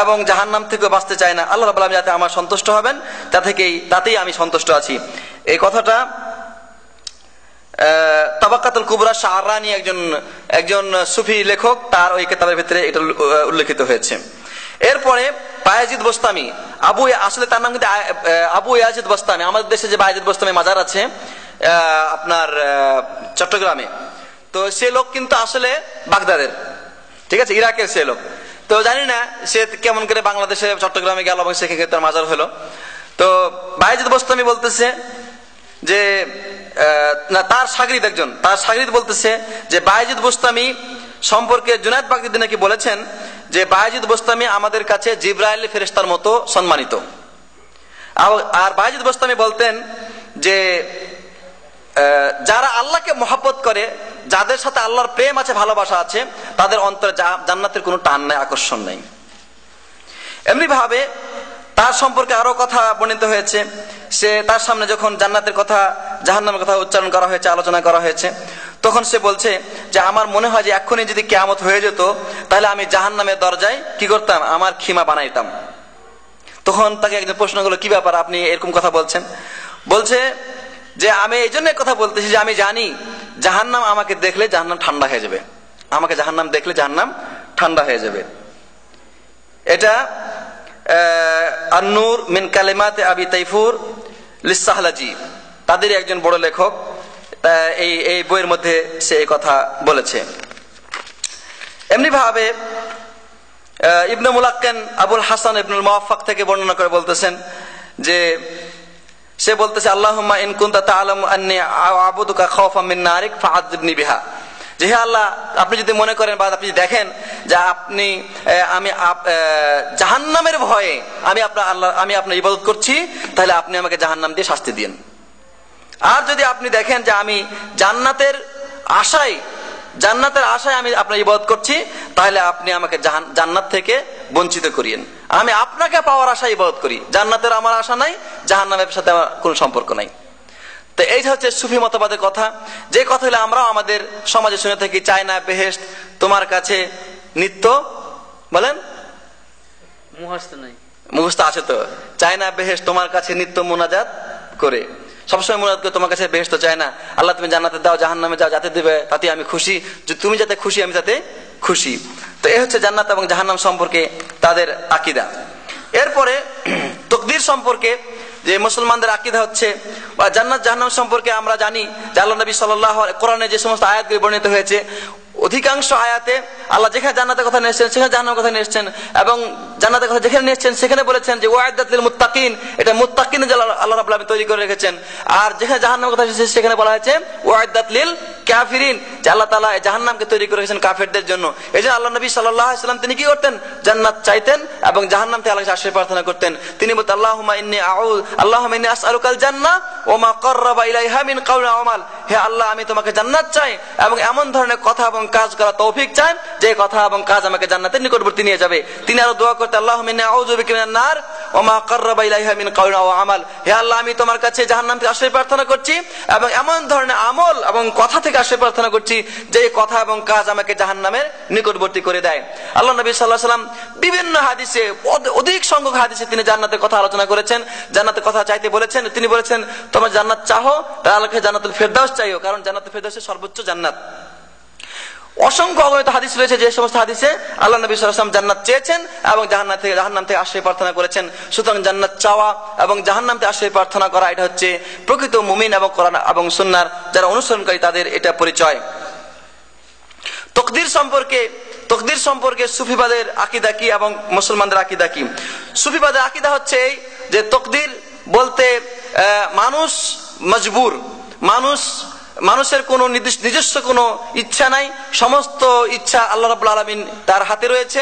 এবং জাহান্নাম থেকে বাঁচতে চাই না। আল্লাহ রাব্বুল আলামিন যাতে আমার সন্তুষ্ট হবেন, তাতেই আমি সন্তুষ্ট আছি। এই কথাটা তাবাকাতুল কুবরা শাহরানি একজন সুফি লেখক, তার ওই কিতাবের ভিতরে এটা উল্লেখিত হয়েছে। এরপরে বায়েজিদ বোস্তামি, আসলে তার নাম কিন্তু আবু ইয়াজিদ বোস্তামি। আমাদের দেশে যে বায়েজিদ বোস্তামি মাজার আছে আপনার চট্টগ্রামে, তো সে লোক কিন্তু আসলে বাগদাদের, ঠিক আছে, ইরাকের সে লোক। তো জানি না সে কেমন করে বাংলাদেশে চট্টগ্রামে গেল এবং সেখানে তার মাজার হলো। তো বায়েজিদ বোস্তামি বলতেছে যে না, তার শাগির্দ বলতেছে যে বায়েজিদ বোস্তামি সম্পর্কে জুনায়েদ বাগদাদী নাকি বলেছেন যে বায়েজিদ বোস্তামি আমাদের কাছে জিবরাইল ফেরেশতার মতো সম্মানিত। আর বায়েজিদ বোস্তামি বলতেন যে যারা আল্লাহকে মহব্বত করে, যাদের সাথে আল্লাহর প্রেম আছে, ভালোবাসা আছে, তাদের অন্তরে জান্নাতের কোনো টান নাই, আকর্ষণ নাই। এমনি ভাবে তার সম্পর্কে আরো কথা বর্ণিত হয়েছে। সে তার সামনে যখন জান্নাতের কথা, জাহান্নামের কথা উচ্চারণ করা হয়েছে, আলোচনা করা হয়েছে, তখন সে বলছে যে আমার মনে হয় যে এখনই যদি কিয়ামত হয়ে যেত তাহলে আমি জাহান্নামের দরজায় কি করতাম, আমার খিমা বানাইতাম। তখন তাকে একজন প্রশ্ন করলো, কি ব্যাপার আপনি এরকম কথা বলছেন? বলছে যে আমি এই জন্য কথা বলতেছি যে আমি জানি জাহান্নাম আমাকে দেখলে জাহান্নাম ঠান্ডা হয়ে যাবে, আমাকে জাহান্নাম দেখলে জাহান্নাম ঠান্ডা হয়ে যাবে। এটা আন-নূর মিন কালিমাতে আবি তাইফুর লিসাহলাজি, তাদের একজন বড় লেখক, এই বইয়ের মধ্যে সে এই কথা বলেছে। এমনি ভাবে ইবনে মুলাক্কান আবুল হাসান ইবনুল মুওয়াফফাক থেকে বর্ণনা করে বলতেছেন যে সে বলতেছে, আল্লাহুম্মা ইন কুনতা তা'লামু আন্নী আ'বুদুকা খাওফাম মিন নারিক ফা'আযিবনি বিহা, যে হে আল্লাহ, আপনি যদি মনে করেন বা আপনি দেখেন যে আমি জাহান্নামের ভয়ে আমি আপনার ইবাদত করছি, তাহলে আপনি আমাকে জাহান্নাম দিয়ে শাস্তি দিন। আর যদি আপনি দেখেন যে আমি জান্নাতের আশায় আমি আপনার ইবাদত করছি, তাহলে আপনি আমাকে জান্নাত থেকে বঞ্চিত করিয়েন। আমি আপনাকে পাওয়ার আশায় ইবাদত করি, জান্নাতের আমার আশা নাই, জাহান্নামের সাথে আমার কোনো সম্পর্ক নাই। তো এই হচ্ছে সুফি মতবাদের কথা, যে কথা হলে আমরাও আমাদের সমাজে শুনে থাকি, চাই না বেহেশত তোমার কাছে নিত্য, বলেন মুখস্থ আছে তো, চাই না বেহেশত তোমার কাছে নিত্য মুনাজাত করে, সবসময় মুনাজাত করে, তোমার কাছে বেহেশত চাই না, আল্লাহ তুমি জান্নাতে দাও, জাহান্নামে যাও, যাতে দিবে তাতে আমি খুশি, তুমি যাতে খুশি আমি তাতে খুশি। তো এই হচ্ছে জান্নাত এবং জাহান্নাম সম্পর্কে তাদের আকীদা। এরপরে তাকদীর সম্পর্কে যে মুসলমানদের আকীদা হচ্ছে, বা জান্নাত জাহান্নাম সম্পর্কে আমরা জানি যে আল্লাহ নবী সাল্লাল্লাহু আলাইহি কোরআনে যে সমস্ত আয়াতগুলি বর্ণিত হয়েছে, অধিকাংশ আয়াতে আল্লাহ যেখানে জান্নাতের কথা নিয়ে এসেছেন সেখানে জাহান্নামের কথা নিয়ে এসেছেন, এবং জান্নাতের কথা যেখানে নিয়ে এসেছেন সেখানে বলেছেন যে ওয়াইদাত লিল মুত্তাকিন, এটা মুত্তাকিনদের জন্য আল্লাহ রাব্বুল আলামিন তৈরি করে রেখেছেন। আর যেখানে জাহান্নামের কথা এসেছে সেখানে বলা হয়েছে ওয়াইদাত লিল কাফিরিন, যে আল্লাহ তাআলা জাহান্নামকে তৈরি করে রেখেছেন কাফেরদের জন্য। এই যে আল্লাহ নবী সাল্লাল্লাহু আলাইহি ওয়াসাল্লাম তিনি কি করতেন, জান্নাত চাইতেন এবং জাহান্নাম থেকে আল্লাহর কাছে আশ্রয় প্রার্থনা করতেন। তিনি বলতেন, আল্লাহুম্মা ইন্নী আসআলুকাল জান্নাহ ওয়া মা ক্বাররাবা ইলাইহা মিন কাওলি ওয়া আমাল, হে আল্লাহ আমি তোমাকে জান্নাত চাই এবং এমন ধরনের কথা এবং কাজ করা তৌফিক চাই যে কথা এবং কাজ আমাকে জান্নাতের নিকটবর্তী নিয়ে যাবে। তিনি আরো দোয়া করতেন, আল্লাহুম্মা ইন্নী আউযু বিকা মিনান নার ওয়া মা ক্বাররাবা ইলাইহা মিন কাওলি ওয়া আমাল, হে আল্লাহ আমি তোমার কাছে জাহান্নাম থেকে আশ্রয় প্রার্থনা করছি এবং এমন ধরনের আমল এবং কথা থেকে আশ্রয় প্রার্থনা করছি যে কথা এবং কাজ আমাকে জাহান্নামের নিকটবর্তী করে দেয়। আল্লাহ নবী সাল্লাল্লাহু আলাইহি ওয়াসাল্লাম বিভিন্ন হাদিসে, অধিক সংখ্যক হাদিসে তিনি জান্নাতের কথা আলোচনা করেছেন, জান্নাতের কথা চাইতে বলেছেন। তিনি বলেছেন, তোমরা জান্নাত চাও তাহলে আল্লাহকে জান্নাতুল ফেরদাউস চাইও, কারণ জান্নাতুল ফেরদাউসের সর্বোচ্চ জান্নাত। অসংখ্য অগণিত হাদিস রয়েছে যে সমস্ত হাদিসে আল্লাহ নবী সাল্লাল্লাহু আলাইহি ওয়াসাল্লাম জান্নাত চেয়েছেন এবং জাহান্নাম থেকে আশ্রয় প্রার্থনা করেছেন। সুতরাং জান্নাত চাওয়া এবং জাহান্নাম থেকে আশ্রয় প্রার্থনা করা, এটা হচ্ছে প্রকৃত মুমিন এবং কোরআন এবং সুন্নাহর যারা অনুসরণকারী তাদের এটা পরিচয়। তাকদীর সম্পর্কে সুফিবাদের আকীদা কি এবং মুসলমানদের আকীদা কি? সুফিবাদের আকীদা হচ্ছে এই যে তাকদীর বলতে মানুষ মজবুর, মানুষের কোনো নিজস্ব কোনো ইচ্ছা নাই, সমস্ত ইচ্ছা আল্লাহ রাব্বুল আলামিন তার হাতে রয়েছে।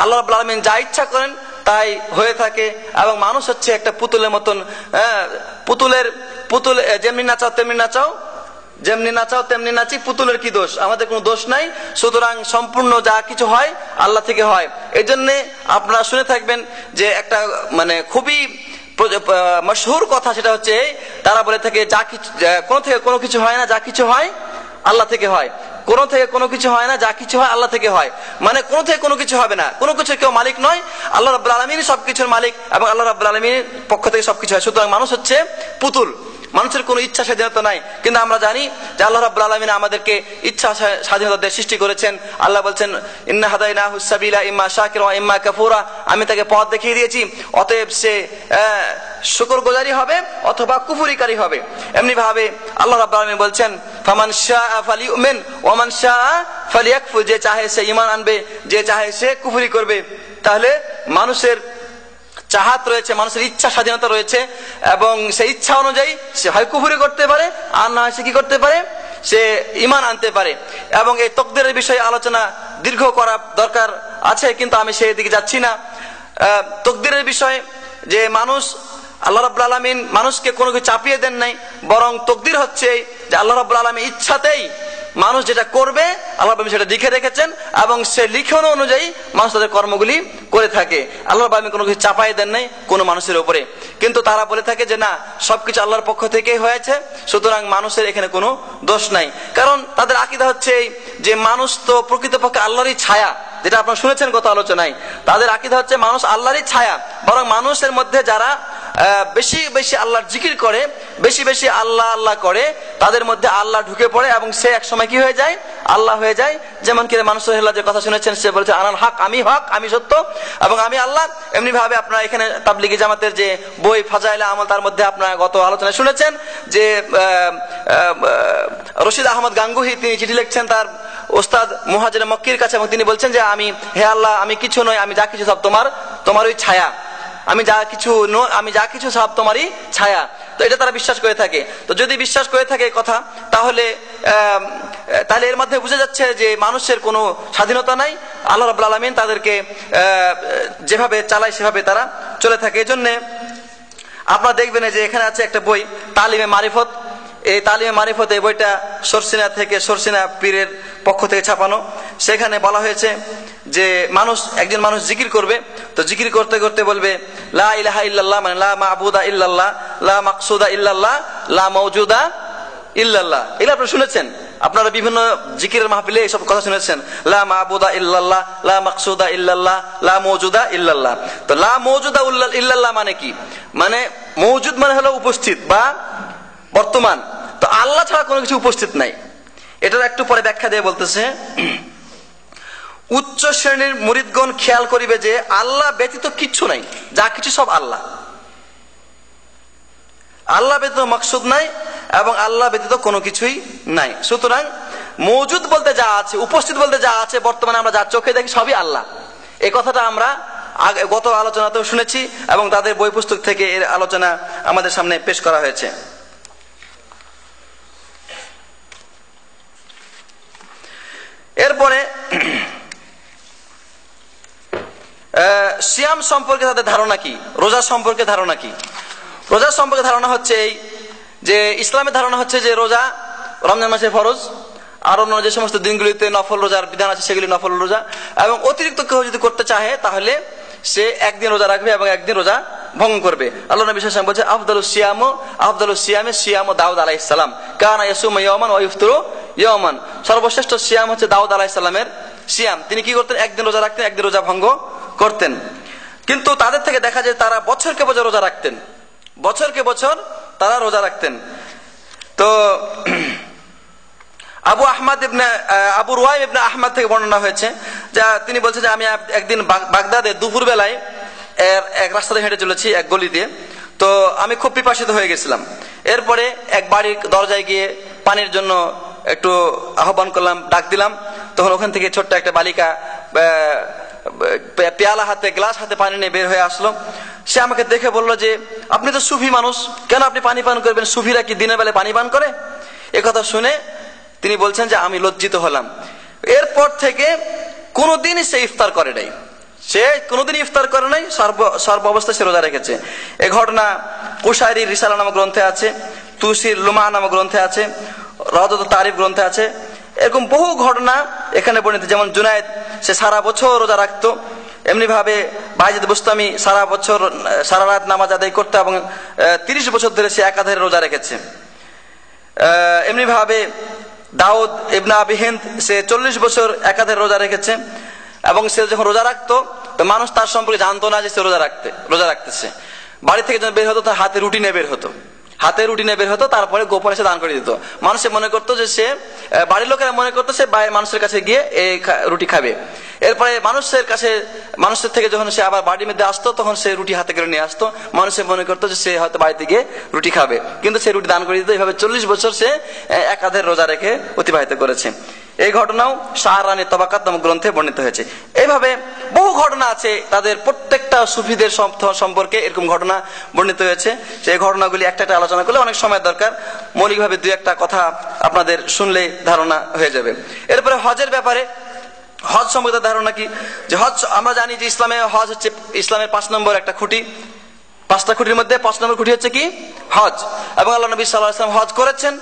আল্লাহ রাব্বুল আলামিন যা ইচ্ছা করেন তাই হয়ে থাকে, এবং মানুষ হচ্ছে একটা পুতুলের মতন, পুতুল যেমনি নাচাও তেমনি নাচাও, যেমনি নাচাও তেমনি নাচি, পুতুলের কি দোষ, আমাদের কোনো দোষ নাই। সুতরাং সম্পূর্ণ যা কিছু হয় আল্লাহ থেকে হয়। এই জন্যে আপনারা শুনে থাকবেন যে একটা মানে খুবই মশহুর কথা, সেটা হচ্ছে তারা বলে থাকে যা কিছু কোন থেকে কোনো কিছু হয় না, যা কিছু হয় আল্লাহ থেকে হয়। কোন থেকে কোনো কিছু হয় না, যা কিছু হয় আল্লাহ থেকে হয়, মানে কোন থেকে কোনো কিছু হবে না, কোনো কিছু কেউ মালিক নয়, আল্লাহ রাব্বুল আলামিন সবকিছুর মালিক এবং আল্লাহ রাব্বুল আলামিনের পক্ষ থেকে সবকিছু হয়। সুতরাং মানুষ হচ্ছে পুতুল, মানুষের কোনো ইচ্ছা স্বাধীনতা নাই। কিন্তু আমরা জানি যে আল্লাহ রাব্বুল আলামিন আমাদেরকে ইচ্ছা স্বাধীনতা দিয়ে সৃষ্টি করেছেন। আল্লাহ বলছেন, ইন্না হাদাইনাহুস সাবিলা ইম্মা শাকিরা ওয়া ইম্মা কাফুরা, আমি তাকে পথ দেখিয়ে দিয়েছি, অতএব সে শুকরগুজারি হবে অথবা কুফরিকারী হবে। এমনি ভাবে আল্লাহ রাব্বুল আলামিন বলছেন, ফামান শাআ ফালিউমিন ওয়া মান শাআ ফালিয়াকফুর, যে চাহে সে ঈমান আনবে, যে চাহে সে কুফরি করবে। তাহলে মানুষের চাহাত রয়েছে, মানুষের ইচ্ছা স্বাধীনতা রয়েছে, এবং সেই ইচ্ছা অনুযায়ী সে হয় কুফরি করতে পারে, আর না হয় সে কি করতে পারে, সে ঈমান আনতে পারে। এবং এই তাকদীরের বিষয়ে আলোচনা দীর্ঘ করা দরকার আছে, কিন্তু আমি সেই দিকে যাচ্ছি না। তাকদীরের বিষয়ে যে মানুষ, আল্লাহ রাব্বুল আলামিন মানুষকে কোনো কিছু চাপিয়ে দেন নাই, বরং তাকদীর হচ্ছে যে আল্লাহ রাব্বুল আলামিন ইচ্ছাতেই মানুষ যেটা করবে আল্লাহ রাব্বুল আলামিন সেটা লিখে রেখেছেন, এবং সে লিখন অনুযায়ী মানুষ তাদের কর্মগুলি করে থাকে। আল্লাহ রাব্বুল আলামিন কোনো কিছু চাপাই দেন নাই কোনো মানুষের উপরে। কিন্তু তারা বলে থাকে যে না, সবকিছু আল্লাহর পক্ষ থেকেই হয়েছে, সুতরাং মানুষের এখানে কোনো দোষ নাই। কারণ তাদের আকীদা হচ্ছে যে মানুষ তো প্রকৃতপক্ষে আল্লাহরই ছায়া, যেটা আপনারা শুনেছেন গত আলোচনায়। তাদের আকীদা হচ্ছে মানুষ আল্লাহরই ছায়া, বরং মানুষের মধ্যে যারা বেশি বেশি আল্লাহর জিকির করে, বেশি বেশি আল্লাহ আল্লাহ করে, তাদের মধ্যে আল্লাহ ঢুকে পড়ে এবং সে এক সময় কি হয়ে যায়, আল্লাহ হয়ে যায়। যেমন কি মানুষ যে কথা শুনেছেন, সে বলেছে আনাল হক, আমি সত্য এবং আমি আল্লাহ। এমনি ভাবে আপনারা এখানে তাবলিগি জামাতের যে বই ফাজাইলে আমল, তার মধ্যে আপনারা গত আলোচনায় শুনেছেন যে রশিদ আহমদ গাঙ্গুহি তিনি চিঠি লিখছেন তার ওস্তাদ মুহাজির মক্কির কাছে, এবং তিনি বলছেন যে হে আল্লাহ, আমি কিছু নই, আমি যা কিছু সব তোমারই ছায়া, আমি যা কিছু সব তোমারই ছায়া। তো এটা তারা বিশ্বাস করে থাকে। তো যদি বিশ্বাস করে থাকে কথা, তাহলে এর মধ্যে বোঝা যাচ্ছে যে মানুষের কোনো স্বাধীনতা নাই। আল্লাহ রাব্বুল আলামিন তাদেরকে যেভাবে চালায় সেভাবে তারা চলে থাকে। এই জন্য আপনারা দেখবেন যে এখানে আছে একটা বই, তালিমে মারিফত। এই তালিমে মারিফত, এই বইটা সরসিনা পীরের পক্ষ থেকে ছাপানো। সেখানে বলা হয়েছে যে একজন মানুষ জিকির করবে, তো জিকির করতে করতে বলবে লা ইলাহা ইল্লাল্লাহ, মানে লা মা'বুদা ইল্লাল্লাহ, লা মাকসুদা ইল্লাল্লাহ, লা মাওজুদা ইল্লাল্লাহ। এগুলো আপনারা শুনেছেন, আপনারা বিভিন্ন জিকিরের মাহফিলে এইসব কথা শুনেছেন। লা মা'বুদা ইল্লাল্লাহ, লা মাকসুদা ইল্লাল্লাহ, লা মাওজুদা ইল্লাল্লাহ। তো লা মাওজুদা ইল্লাল্লাহ মানে কি? মানে মওজুদ মানে হলো উপস্থিত বা বর্তমান। তো আল্লাহ ছাড়া কোনো কিছু উপস্থিত নাই। এটার একটু পরে ব্যাখ্যা দিয়ে বলতেছে, উচ্চ শ্রেণীর মুরিদগণ খেয়াল করিবে যে আল্লাহ ব্যতীত কিচ্ছু নাই, যা কিছু সব আল্লাহ। আল্লাহ ব্যতীত মাকসুদ নাই এবং আল্লাহ ব্যতীত কোনো কিছুই নাই। সুতরাং মওজুদ বলতে যা আছে, উপস্থিত বলতে যা আছে, বর্তমানে আমরা যা চোখে দেখি সবই আল্লাহ। এই কথাটা আমরা গত আলোচনাতেও শুনেছি এবং তাদের বই পুস্তক থেকে এর আলোচনা আমাদের সামনে পেশ করা হয়েছে। এরপরে সিয়াম সম্পর্কে তাদের ধারণা কি, রোজা সম্পর্কে ধারণা কি? রোজা সম্পর্কে ধারণা হচ্ছে এই যে ইসলামের ধারণা হচ্ছে যে রোজা রমজান মাসে ফরজ, আর অন্য যে সমস্ত দিনগুলিতে নফল রোজার বিধান আছে সেগুলি নফল রোজা, এবং অতিরিক্ত কেউ যদি করতে চাহে তাহলে সে একদিন রোজা রাখবে এবং একদিন রোজা ভঙ্গ করবে। আল্লাহ নবী সাল্লাল্লাহু আলাইহি ওয়াসাল্লাম বলেছে আফদালুস সিয়ামে সিয়ামু দাউদ আলাইহিস সালাম কানা ইয়াসুমু ইয়াওমান ওয়া ইফতিরু ইয়াওমান। সর্বশ্রেষ্ঠ সিয়াম হচ্ছে দাউদ আলাইহিস সালামের সিয়াম। তিনি কি করতেন? একদিন রোজা রাখতেন, একদিন রোজা ভঙ্গ করতেন। কিন্তু তাদের থেকে দেখা যায় তারা বছরকে বছর রোজা রাখতেন, বছরকে বছর তারা রোজা রাখতেন। তো আবু রুয়াইম ইবনে আহমদ থেকে বর্ণনা হয়েছে, যা তিনি বলছেন যে আমি একদিন বাগদাদে দুপুর বেলায় এক রাস্তা দিয়ে হেঁটে চলেছি এক গলি দিয়ে। তো আমি খুব পিপাসিত হয়ে গেছিলাম। এরপরে এক বাড়ির দরজায় গিয়ে পানির জন্য একটু আহ্বান করলাম, ডাক দিলাম। তখন ওখান থেকে ছোট্ট একটা বালিকা পেয়ালা হাতে, গ্লাস হাতে পানি নিয়ে বের হয়ে আসলো। সে আমাকে দেখে বললো যে আপনি তো সুফি মানুষ, কেন আপনি পানি পান করবেন? সুফিরা কি দিনের বেলায় পানি পান করে? একথা শুনে তিনি বলছেন যে আমি লজ্জিত হলাম। এরপর থেকে কোনোদিনই সে ইফতার করে নাই, সে কোনোদিন ইফতার করে নাই, সর্ব অবস্থায় সে রোজা রেখেছে। এ ঘটনা কুশাইরির রিসালা নামক গ্রন্থে আছে, তুসির লুমা নামক গ্রন্থে আছে, রাওদাতুত তারিফ গ্রন্থে আছে। এরকম বহু ঘটনা এখানে বর্ণিত। যেমন জুনায়েদ, সে সারা বছর রোজা রাখতো। এমনি ভাবে বাইজিদ বুস্তামি সারা বছর সারা রাত নামাজ আদায় করতো এবং 30 বছর ধরে সে একাধারে রোজা রেখেছে। এমনি ভাবে দাউদ ইবনে আবি হিন্দ, সে 40 বছর একাধারে রোজা রেখেছে এবং সে যখন রোজা রাখতো তো মানুষ তার সম্পর্কে জানতো না যে সে রোজা রাখতেছে। বাড়ি থেকে যখন বের হতো তার হাতে রুটি নিয়ে বের হতো, তারপরে গোপনে সে দান করে দিত। মানুষে মনে করতো যে সে, বাড়ির লোকেরা মনে করতো সে মানুষের কাছে গিয়ে এই রুটি খাবে। এরপরে মানুষের থেকে যখন সে আবার বাড়ির মধ্যে আসতো তখন সে রুটি হাতে করে নিয়ে আসতো। মানুষে মনে করতো যে সে হয়তো বাড়িতে গিয়ে রুটি খাবে, কিন্তু সে রুটি দান করে দিত। এইভাবে 40 বছর সে একাধারে রোজা রেখে অতিবাহিত করেছে। এই ঘটনাও শাহরানী তবাকাত নামক গ্রন্থে বর্ণিত হয়েছে। এইভাবে বহু ঘটনা আছে, তাদের প্রত্যেকটা সুফিদের সম্পর্কে এরকম ঘটনা বর্ণিত হয়েছে। সেই ঘটনাগুলি একটা একটা আলোচনা করলে অনেক সময় দরকার, মৌলিকভাবে দুই একটা কথা আপনাদের শুনলেই ধারণা হয়ে যাবে। এরপরে হজের ব্যাপারে, হজ সম্পর্কে ধারণা কি, যে হজ আমরা জানি যে ইসলামে হজ হচ্ছে ইসলামের 5 নম্বর একটা খুঁটি। 5টা খুঁটির মধ্যে 5 নম্বর খুঁটি হচ্ছে কি হজ, এবং আল্লাহ নবী সাল্লাল্লাহু আলাইহি ওয়াসাল্লাম হজ করেছেন,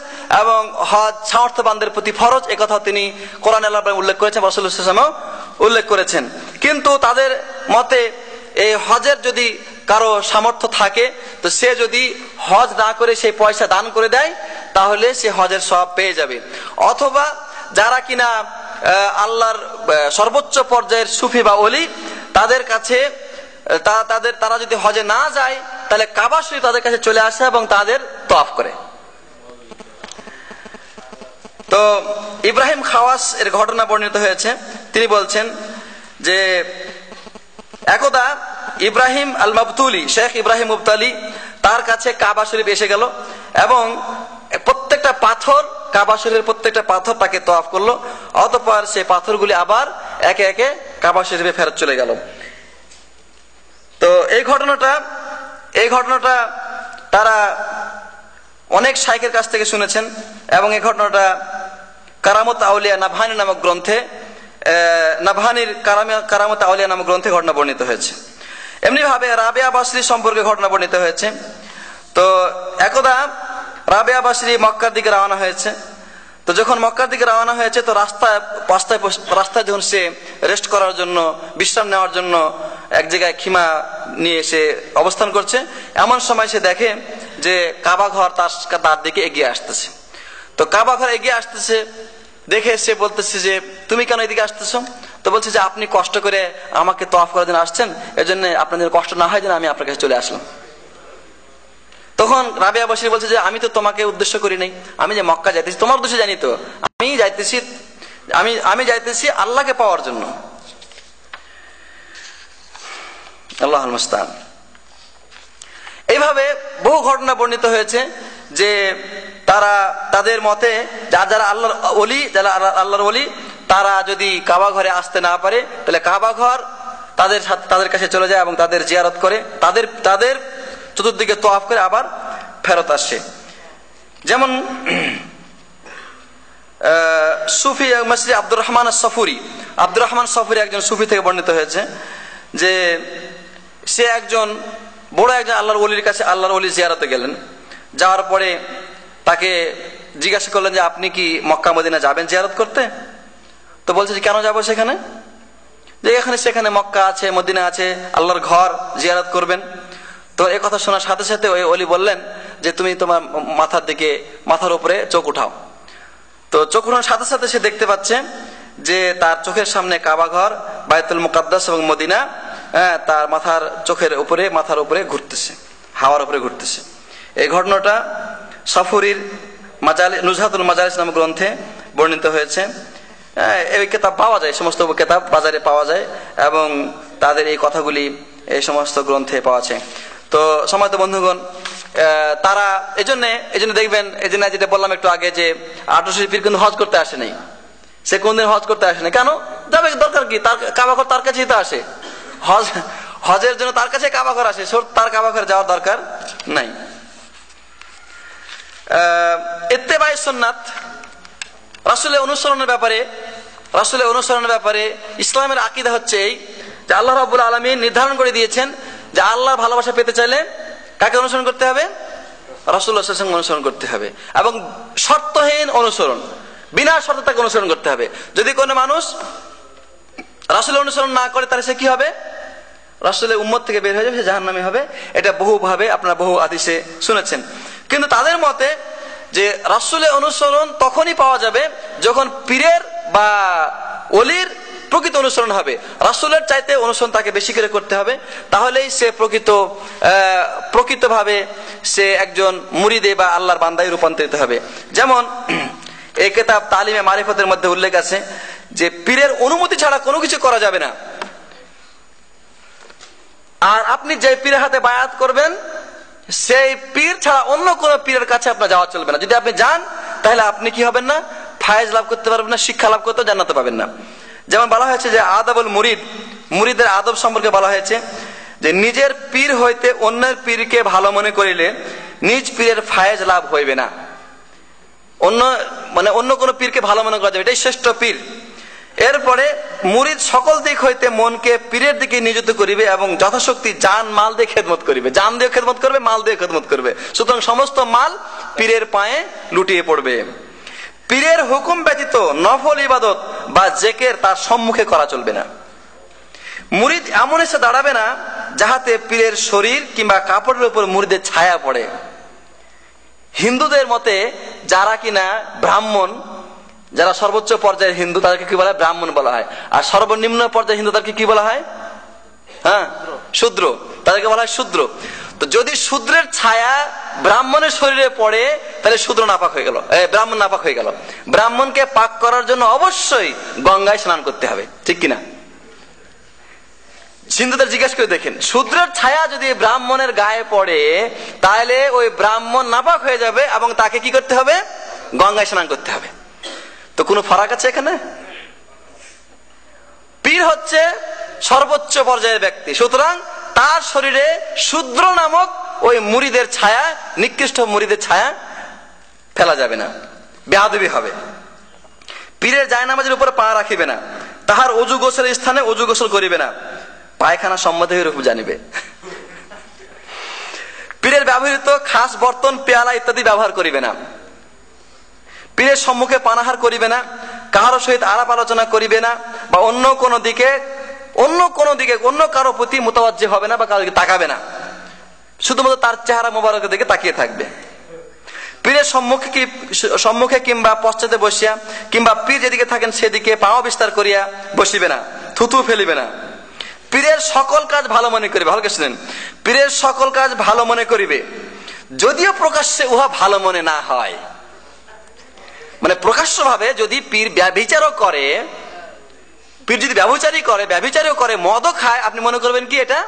এবং হজ সামর্থ্যবানদের প্রতি ফরজ, এই কথা তিনি কোরআনে আল্লাহ উল্লেখ করেছেন, রাসূলুল্লাহ সাল্লাল্লাহু আলাইহি ওয়াসাল্লাম উল্লেখ করেছেন। কিন্তু তাদের মতে এই হজের যদি কারো সামর্থ্য থাকে, তো সে যদি হজ না করে সেই পয়সা দান করে দেয়, তাহলে সে হজের সওয়াব পেয়ে যাবে। অথবা যারা কিনা আল্লাহর সর্বোচ্চ পর্যায়ের সুফি বা ওলি, তাদের কাছে তারা যদি হজে না যায়, তাহলে কাবা শরীফ তাদের কাছে চলে আসে এবং তাদের তওয়াফ করে। তো ইব্রাহিম খাওয়াস এর ঘটনা বর্ণিত হয়েছে। তিনি বলছেন যে একদা ইব্রাহিম আল মাবতুলি, শেখ ইব্রাহিম মুবতালি, তার কাছে কাবা শরীফ এসে গেল এবং প্রত্যেকটা পাথর, কাবা শরীফের প্রত্যেকটা পাথর তাকে তওয়াফ করলো। অতঃপর সেই পাথরগুলি আবার একে একে কাবা শরীফে ফেরত চলে গেল। তো এই ঘটনাটা তারা অনেক শাইখের কাছ থেকে শুনেছেন, এবং এই ঘটনাটা কারামত আউলিয়া নাভানি নামক গ্রন্থে, নাভানির কারামত আউলিয়া নামক গ্রন্থে ঘটনা বর্ণিত হয়েছে। এমনি ভাবে রাবেয়া বাসরি সম্পর্কে ঘটনা বর্ণিত হয়েছে। তো একদা রাবেয়া বাসরি মক্কার দিকে রওনা হয়েছে। তো যখন মক্কার দিকে রওনা হয়েছে, তো রাস্তায় যখন সে রেস্ট করার জন্য, বিশ্রাম নেওয়ার জন্য এক জায়গায় খিমা নিয়ে সে অবস্থান করছে, এমন সময় সে দেখে যে কাবা ঘর তার দিকে এগিয়ে আসতেছে। তো কাবা ঘর এগিয়ে আসতেছে দেখে সে বলতেছে যে তুমি কেন এদিকে আসতেছো? তো বলছে যে আপনি কষ্ট করে আমাকে তওয়াফ করার জন্য আসছেন, এজন্য আপনাদের কষ্ট না হয় যেন আমি আপনার কাছে চলে আসলাম। তখন রাবেয়া বাসরি বলছে যে আমি তো তোমাকে উদ্দেশ্য করি নাই, আমি যে মক্কা যাইতেছি তোমার উদ্দেশ্যে জানি, তো আমি যাইতেছি আল্লাহকে পাওয়ার জন্য। আল্লাহুল মুস্তাআন। এইভাবে বহু ঘটনা বর্ণিত হয়েছে যে তাদের মতে যারা আল্লাহর ওলি, তারা যদি কাবা ঘরে আসতে না পারে, তাহলে কাবা ঘর তাদের কাছে চলে যায় এবং তাদের জিয়ারত করে, তাদের চতুর্দিকে তওয়াফ করে আবার ফেরত আসে। যেমন সুফি মসজিদ আব্দুর রহমান সফুরি একজন সুফি থেকে বর্ণিত হয়েছে যে সে বড় একজন আল্লাহর ওলির কাছে, আল্লাহর ওলি জিয়ারতে গেলেন। যাওয়ার পরে তাকে জিজ্ঞাসা করলেন যে আপনি কি মক্কা মদিনা যাবেন জিয়ারত করতে? তো বলছে যে কেন যাবো সেখানে? যে সেখানে মক্কা আছে, মদিনা আছে, আল্লাহর ঘর, জিয়ারত করবেন। তো এই কথা শোনার সাথে সাথে ওই ওলি বললেন যে তুমি তোমার মাথার উপরে চোখ উঠাও। তো চোখ উঠানোর সাথে সাথে সে দেখতে পাচ্ছে যে তার চোখের সামনে কাবা ঘর, বায়তুল মুকাদ্দাস এবং মদিনা তার মাথার উপরে ঘুরতেছে, হাওয়ার উপরে ঘুরতেছে। এই ঘটনাটা সফুরির নুজহাতুল মাজালিস নামক গ্রন্থে বর্ণিত হয়েছে। এই কিতাব পাওয়া যায়, সমস্ত কিতাব বাজারে পাওয়া যায়, এবং তাদের এই কথাগুলি এই সমস্ত গ্রন্থে পাওয়া যায়। তো সম্মানিত বন্ধুগণ, তারা এজন্য দেখবেন, এজন্য যেটা বললাম একটু আগে যে 1800 পীর কিন্তু হজ করতে আসে নাই, সে কোনদিন হজ করতে আসে নাই। কেন যাবে? দরকার কি? তার কাবা ঘর তার কাছেই তো আসে, হজের জন্য তার কাছে কাবা ঘর আসে, তার কাবা ঘরে যাওয়ার দরকার নাই। ইত্তেবায়ে সুন্নাত, রাসূলের অনুসরণের ব্যাপারে ইসলামের আকীদা হচ্ছে এই যে আল্লাহ রাব্বুল আলামিন নির্ধারণ করে দিয়েছেন যে আল্লাহর ভালোবাসা পেতে চাইলে কাকে অনুসরণ করতে হবে? রাসূলুল্লাহ সাল্লাল্লাহু আলাইহি ওয়াসাল্লাম অনুসরণ করতে হবে, এবং শর্তহীন অনুসরণ, বিনা শর্তে তাকে অনুসরণ করতে হবে। যদি কোনো মানুষ রাসূলের অনুসরণ না করে, তাহলে সে কি হবে? রাসূলের উম্মত থেকে বের হয়ে যাবে, সে জাহান্নামী হবে। এটা আপনারা বহু হাদিসে শুনেছেন। কিন্তু তাদের মতে যে রাসূলের অনুসরণ তখনই পাওয়া যাবে যখন পীরের বা ওলির প্রকৃত অনুসরণ হবে, রাসূলের চাইতে অনুসরণ তাকে বেশি করে করতে হবে, তাহলেই সে প্রকৃতভাবে সে একজন মুরিদে বা আল্লাহর বান্দায় রূপান্তরিত হবে। যেমন এই কিতাব তালিমে মারিফতের মধ্যে উল্লেখ আছে যে পীরের অনুমতি ছাড়া কোনো কিছু করা যাবে না, আর আপনি যে পীরের হাতে বায়াত করবেন সেই পীর ছাড়া অন্য কোন পীরের কাছে আপনার যাওয়া চলবে না। যদি আপনি যান, তাহলে আপনি কি হবেন না? ফায়েজ লাভ করতে পারবেন না, শিক্ষা লাভ করতে জান্নাতে পাবেন না। যেমন বলা হয়েছে যে আদাবুল মুরিদ, মুরিদের আদব সম্পর্কে বলা হয়েছে যে নিজের পীর হইতে অন্যের পীরকে ভালো মনে করিলে নিজ পীরের ফায়েজ লাভ হইবে না। অন্য কোন পীরকে ভালো মনে করা যাবে, এটাই শ্রেষ্ঠ পীর। এরপরে মুরিদ সকল দিক হইতে মনকে পীরের দিকে নিয়োজিত করিবে এবং যথাশক্তি জান মাল দিয়ে খেদমত করিবে, জান দিয়ে খেদমত করবে, মাল দিয়ে খেদমত করবে। সুতরাং সমস্ত মাল পীরের পায়ে লুটিয়ে পড়বে। পীরের হুকুম ব্যতীত নফল ইবাদত বা জেকের তার সম্মুখে করা চলবে না। মুরিদ এমন এসে দাঁড়াবে না যাহাতে পীরের শরীর কিংবা কাপড়ের উপর মুরিদের ছায়া পড়ে। হিন্দুদের মতে যারা কিনা ব্রাহ্মণ, যারা সর্বোচ্চ পর্যায়ের হিন্দু তাদেরকে কি বলা হয়? ব্রাহ্মণ বলা হয়। আর সর্বনিম্ন পর্যায়ের হিন্দু তাদেরকে কি বলা হয়? শূদ্র। তাদেরকে বলা হয় শূদ্র। তো যদি শূদ্রের ছায়া ব্রাহ্মণের শরীরে পড়ে তাহলে শূদ্র নাপাক হয়ে গেল, ব্রাহ্মণ নাপাক হয়ে গেল। ব্রাহ্মণকে পাক করার জন্য অবশ্যই গঙ্গায় স্নান করতে হবে, ঠিক কিনা? হিন্দুদের জিজ্ঞেস করে দেখেন, শূদ্রের ছায়া যদি ব্রাহ্মণের গায়ে পড়ে তাহলে ওই ব্রাহ্মণ নাপাক হয়ে যাবে এবং তাকে কি করতে হবে? গঙ্গায় স্নান করতে হবে। তো কোনো ফারাক আছে এখানে? পীর হচ্ছে সর্বোচ্চ পর্যায়ের ব্যক্তি, সুতরাং তার শরীরে শূদ্র নামক ওই মুরিদের ছায়া, নিকৃষ্ট মুরিদের ছায়া ফেলা যাবে না, বেয়াদবি হবে। পীরের জায়নামাজের উপরে পা রাখিবে না, তাহার অজু গোসলের স্থানে অজু গোসল করিবে না, পায়খানা সম্বন্ধে রূপ জানিবে। পীরের ব্যবহৃত খাস বর্তন, পেয়ালা ইত্যাদি ব্যবহার করিবে না। পীরের সম্মুখে পানাহার করিবে না, কাহারো সহিত আলাপ আলোচনা করিবে না, বা অন্য কোনো দিকে অন্য কারো প্রতি মোতাবাজ্জি হবে না বা কারো দিকে তাকাবে না, শুধুমাত্র তার চেহারা মোবারকের দিকে তাকিয়ে থাকবে। পীরের সম্মুখে কিংবা পশ্চাতে বসিয়া কিংবা পীর যেদিকে থাকেন সেদিকে পাও বিস্তার করিয়া বসিবে না, থুতু ফেলিবে না। পীরের সকল কাজ ভালো মনে করিবে, ভালো করে শুনেন, পীরের সকল কাজ ভালো মনে করিবে, যদিও প্রকাশ্যে উহা ভালো মনে না হয়। মানে প্রকাশ্য ভাবে যদি পীর ব্যভিচারও করে, পীর যদি ব্যভিচারও করে, মদও খায়, আপনি মনে করবেন কি এটা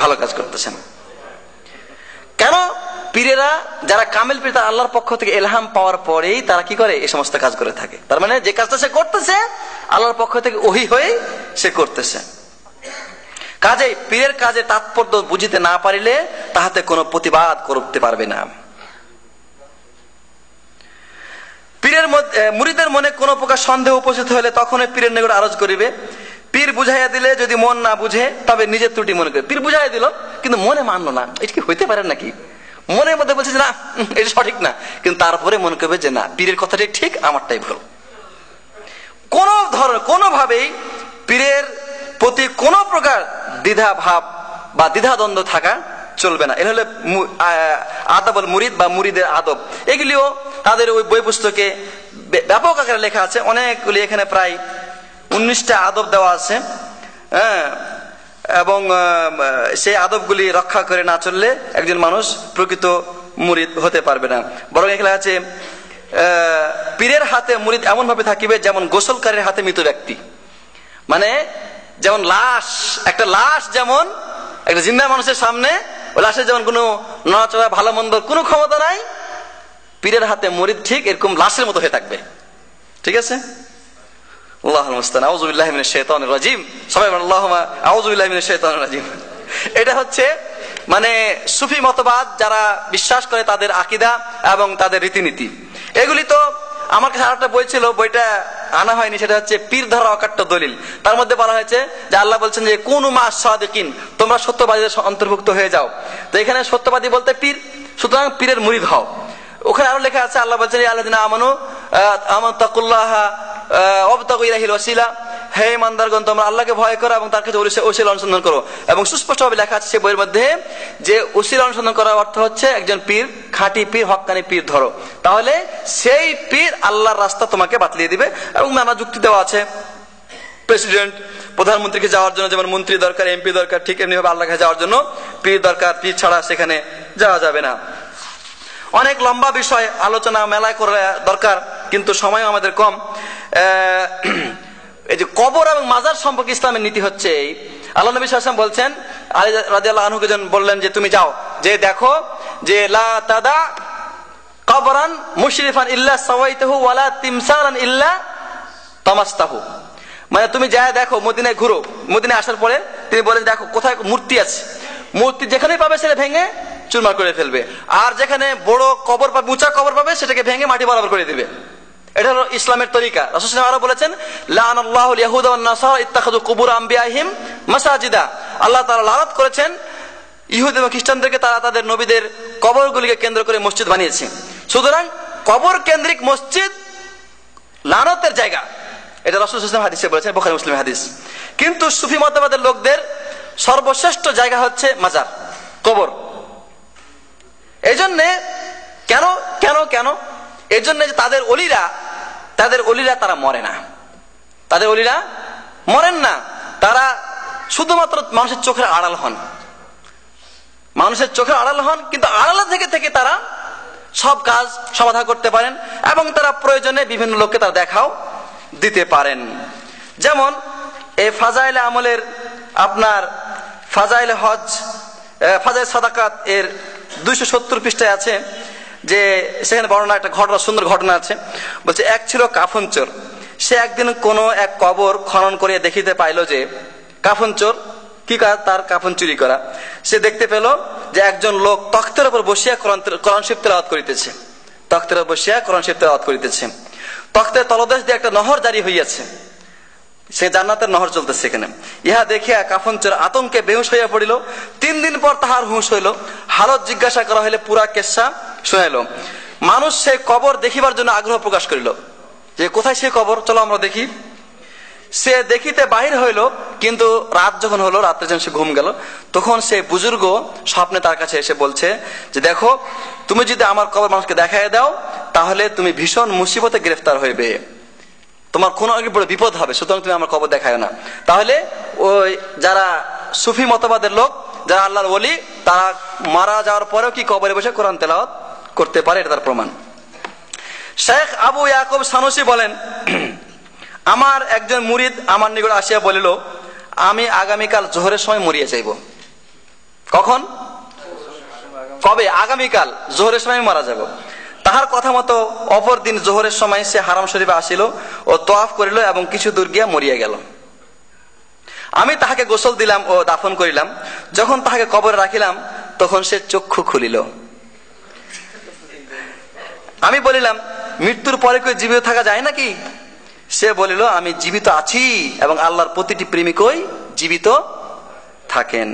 ভালো কাজ করতেছেন। কেন? পীরেরা যারা কামেল পীর, তারা আল্লাহর পক্ষ থেকে ইলহাম পাওয়ার পরেই তারা কি করে? এই সমস্ত কাজ করে থাকে। তার মানে যে কাজটা সে করতেছে আল্লাহর পক্ষ থেকে ওহী হয়ে সে করতেছে। কাজেই পীরের কাজে তাৎপর্য বুঝিতে না পারিলে তাহাতে কোনো প্রতিবাদ করতে পারবে না। পীরের মুরিদের মনে কোনো প্রকার সন্দেহ উপস্থিত হলে তখন পীরের নিকট আরজ করিবে। পীর বুঝাইয়া দিলে যদি মন না বুঝে তবে নিজের ত্রুটি মনে করে। পীর বুঝাইয়া দিল কিন্তু মনে মানলো না, এটা কি হইতে পারে নাকি? মনের মধ্যে বলছে যে না এটা সঠিক না, কিন্তু তারপরে মনে করবে যে না পীরের কথাটাই ঠিক, আমারটাই ভুল। কোনোভাবেই পীরের প্রতি কোনো প্রকার দ্বিধা ভাব বা দ্বিধাদ্বন্দ্ব থাকা চলবে না। এর হলে আদাবুল মুরিদ বা মুরিদের আদব। এগুলিও তাদের ওই বই পুস্তকে ব্যাপক আকারে লেখা আছে, অনেকগুলি, এখানে প্রায় 19টা আদব দেওয়া আছে। এবং সেই আদবগুলি রক্ষা করে না চললে একজন মানুষ প্রকৃত মুরিদ হতে পারবে না। বরং এখানে আছে পীরের হাতে মুরিদ এমন ভাবে থাকিবে যেমন গোসলকারীর হাতে মৃত ব্যক্তি। মানে যেমন একটা লাশ যেমন একটা জিন্দা মানুষের সামনে, ওই লাশের যেমন কোনো নড়াচড়া ভালো মন্দ কোনো ক্ষমতা নাই, পীরের হাতে মুরিদ ঠিক এরকম লাশের মতো হয়ে থাকবে। ঠিক আছে? আল্লাহুল মুস্তাআন। আউযু বিল্লাহি মিনাশ শাইতানির রাজিম। সবাই বলেন আল্লাহুম্মা আউযু বিল্লাহি মিনাশ শাইতানির রাজিম। এটা হচ্ছে মানে সুফি মতবাদ যারা বিশ্বাস করে তাদের আকীদা এবং তাদের রীতিনীতি। এগুলি তো আমার কাছে আরেকটা বই ছিল, বইটা আনা হয়নি, সেটা হচ্ছে পীর ধরা অকাট্য দলিল। তার মধ্যে বলা হয়েছে যে আল্লাহ বলছেন যে কুনু মা'আস সাদিকিন, তোমরা সত্যবাদীদের অন্তর্ভুক্ত হয়ে যাও। তো এখানে সত্যবাদী বলতে পীর, সুতরাং পীরের মুরিদ হও। ওখানে আরো লেখা আছে, আল্লাহ বলছেন আল্লাযিনা আমানু তাকুল্লাহা ওয়াবতাগু ইলাইহিল ওয়াসিলা, হে ইমানদারগণ তোমরা আল্লাহকে ভয় করো এবং তার কাছে ওসিলা অনুসন্ধান করো। এবং সুস্পষ্টভাবে লেখা আছে সেই বইয়ের মধ্যে যে ওসিলা অনুসন্ধান করার অর্থ হচ্ছে একজন পীর, খাঁটি পীর, হক্কানি পীর ধরো, তাহলে সেই পীর আল্লাহর রাস্তা তোমাকে বাতলিয়ে দিবে। এবং নানা যুক্তি দেওয়া আছে, প্রেসিডেন্ট প্রধানমন্ত্রীকে যাওয়ার জন্য যেমন মন্ত্রী দরকার, এমপি দরকার, ঠিক এমনি ভাবে আল্লাহকে যাওয়ার জন্য পীর দরকার, পীর ছাড়া সেখানে যাওয়া যাবে না। অনেক লম্বা বিষয় আলোচনা মেলায় করে দরকার, কিন্তু সময় আমাদের কম। এই যে কবর এবং মাজার সম্পর্কে ইসলামের নীতি হচ্ছে এই, আল্লাহ নবী সাল্লাল্লাহু আলাইহি ওয়াসাল্লাম বলছেন, আলী রাদিয়াল্লাহু আনহুকে যখন বললেন যে তুমি যাও, যে দেখো যে লা তাদা কবরান মুশরিফান ইল্লা সাওয়াইতাহু ওয়ালা তিমসালান ইল্লা তামাসতাহু। মানে তুমি যায় দেখো, মদিনায় ঘুরো, মদিনায় আসার পরে তিনি বলেন দেখো কোথায় মূর্তি আছে, মূর্তি যেখানেই পাবে সেটা ভেঙে চুরমার করে ফেলবে, আর যেখানে বড় কবর পাবে, উঁচা কবর পাবে, সেটাকে ভেঙে মাটি বরাবর করে দিবে। এটা হলো ইসলামের তরিকা। রাসূল সাল্লাল্লাহু আলাইহি ওয়াসাল্লাম আরো বলেছেন লাআনাল্লাহুল ইয়াহুদা ওয়ান নাসারা ইত্তাখাযু কুবুর আম্বিয়াহিম মাসাজিদা। আল্লাহ তাআলা লানত করেছেন ইহুদি এবং খ্রিস্টানদেরকে, তারা তাদের নবীদের কবরগুলিকে কেন্দ্র করে মসজিদ বানিয়েছে। সুতরাং কবর কেন্দ্রিক মসজিদ লানতের জায়গা, এটা রাসূল সাল্লাল্লাহু আলাইহি ওয়াসাল্লাম হাদিসে বলেছেন, বুখারী মুসলিম হাদিস। কিন্তু সুফি মতবাদের লোকদের সর্বশ্রেষ্ঠ জায়গা হচ্ছে মাজার, কবর। এই জন্যে কেন কেন কেন এই জন্য যে তাদের অলিরা তারা মরে না, তাদের অলিরা মরেন না, তারা শুধুমাত্র মানুষের চোখের আড়াল হন, মানুষের চোখের আড়াল হন, কিন্তু আড়ালা থেকে থেকে তারা সব কাজ সমাধান করতে পারেন এবং তারা প্রয়োজনে বিভিন্ন লোককে তারা দেখাও দিতে পারেন। যেমন এই ফাজাইলে আমলের আপনার ফাজাইলে হজ, ফাজাইল সাদাকাত এর 270 পৃষ্ঠায় আছে, যে সেখানে বর্ণনা, একটা ঘটনা, সুন্দর ঘটনা আছে। বলছে এক ছিল কাফন চোর, সে একদিন কোনো এক কবর খনন করে দেখিতে পাইল যে কাফন চোর কি কাজ, তার কাফন চুরি করা। সে দেখতে পেল যে একজন লোক তখ্তের উপর বসিয়া কোরআন শরীফ তেলাওয়াত করিতেছে, তখ্তের উপর বসিয়া কোরআন শরীফ তেলাওয়াত করিতেছে। তখ্তের তলদেশ দিয়ে একটা নহর জারি হইয়াছে, সে জান্নাতের নহর চলতেছে এখানে। ইহা দেখিয়া কাফন চোর আতঙ্কে বেহুশ হইয়া পড়িল। 3 দিন পর তাহার হুঁশ হইল। হালত জিজ্ঞাসা করা হইলে পুরা কেসা শুনাইল। মানুষ সেই কবর দেখিবার জন্য আগ্রহ প্রকাশ করিল, যে কোথায় সেই কবর, চলো আমরা দেখি। সে দেখিতে বাহির হইল, কিন্তু রাত যখন হলো, রাত্রে যখন সে ঘুম গেল, তখন সে বুজুর্গ স্বপ্নে তার কাছে এসে বলছে যে দেখো, তুমি যদি আমার কবর মানুষকে দেখায় দাও তাহলে তুমি ভীষণ মুসিবতে গ্রেফতার হইবে, তোমার কোনো বড় বিপদ হবে, সুতরাং তুমি আমার কবর দেখায় না। তাহলে ওই যারা সুফি মতবাদের লোক, যারা আল্লাহর ওলি, তারা মারা যাওয়ার পরেও কি কবরে বসে কোরআন তেলাওয়াত করতে পারে, এটা তার প্রমাণ। শেখ আবু ইয়াকুব সানুসি বলেন, আমার একজন মুরিদ আমার নিকট আসিয়া বলিল, আমি আগামীকাল জোহরের সময় মরিয়া যাইব। কখন? কবে? আগামীকাল জোহরের সময় মারা যাব। তাহার কথা মতো অপর দিন জোহরের সময় সে হারাম শরীফে আসিল ও তোয়াফ করিল এবং কিছু দূর গিয়া মরিয়া গেল। আমি তাহাকে গোসল দিলাম ও দাফন করিলাম। যখন তাহাকে কবরে রাখিলাম তখন সে চক্ষু খুলিল। আমি বলিলাম, মৃত্যুর পরে কি জীবিত থাকা যায় নাকি? সে বলিল, আমি জীবিত আছি এবং আল্লাহর প্রতিটি প্রেমিকই জীবিত থাকেন।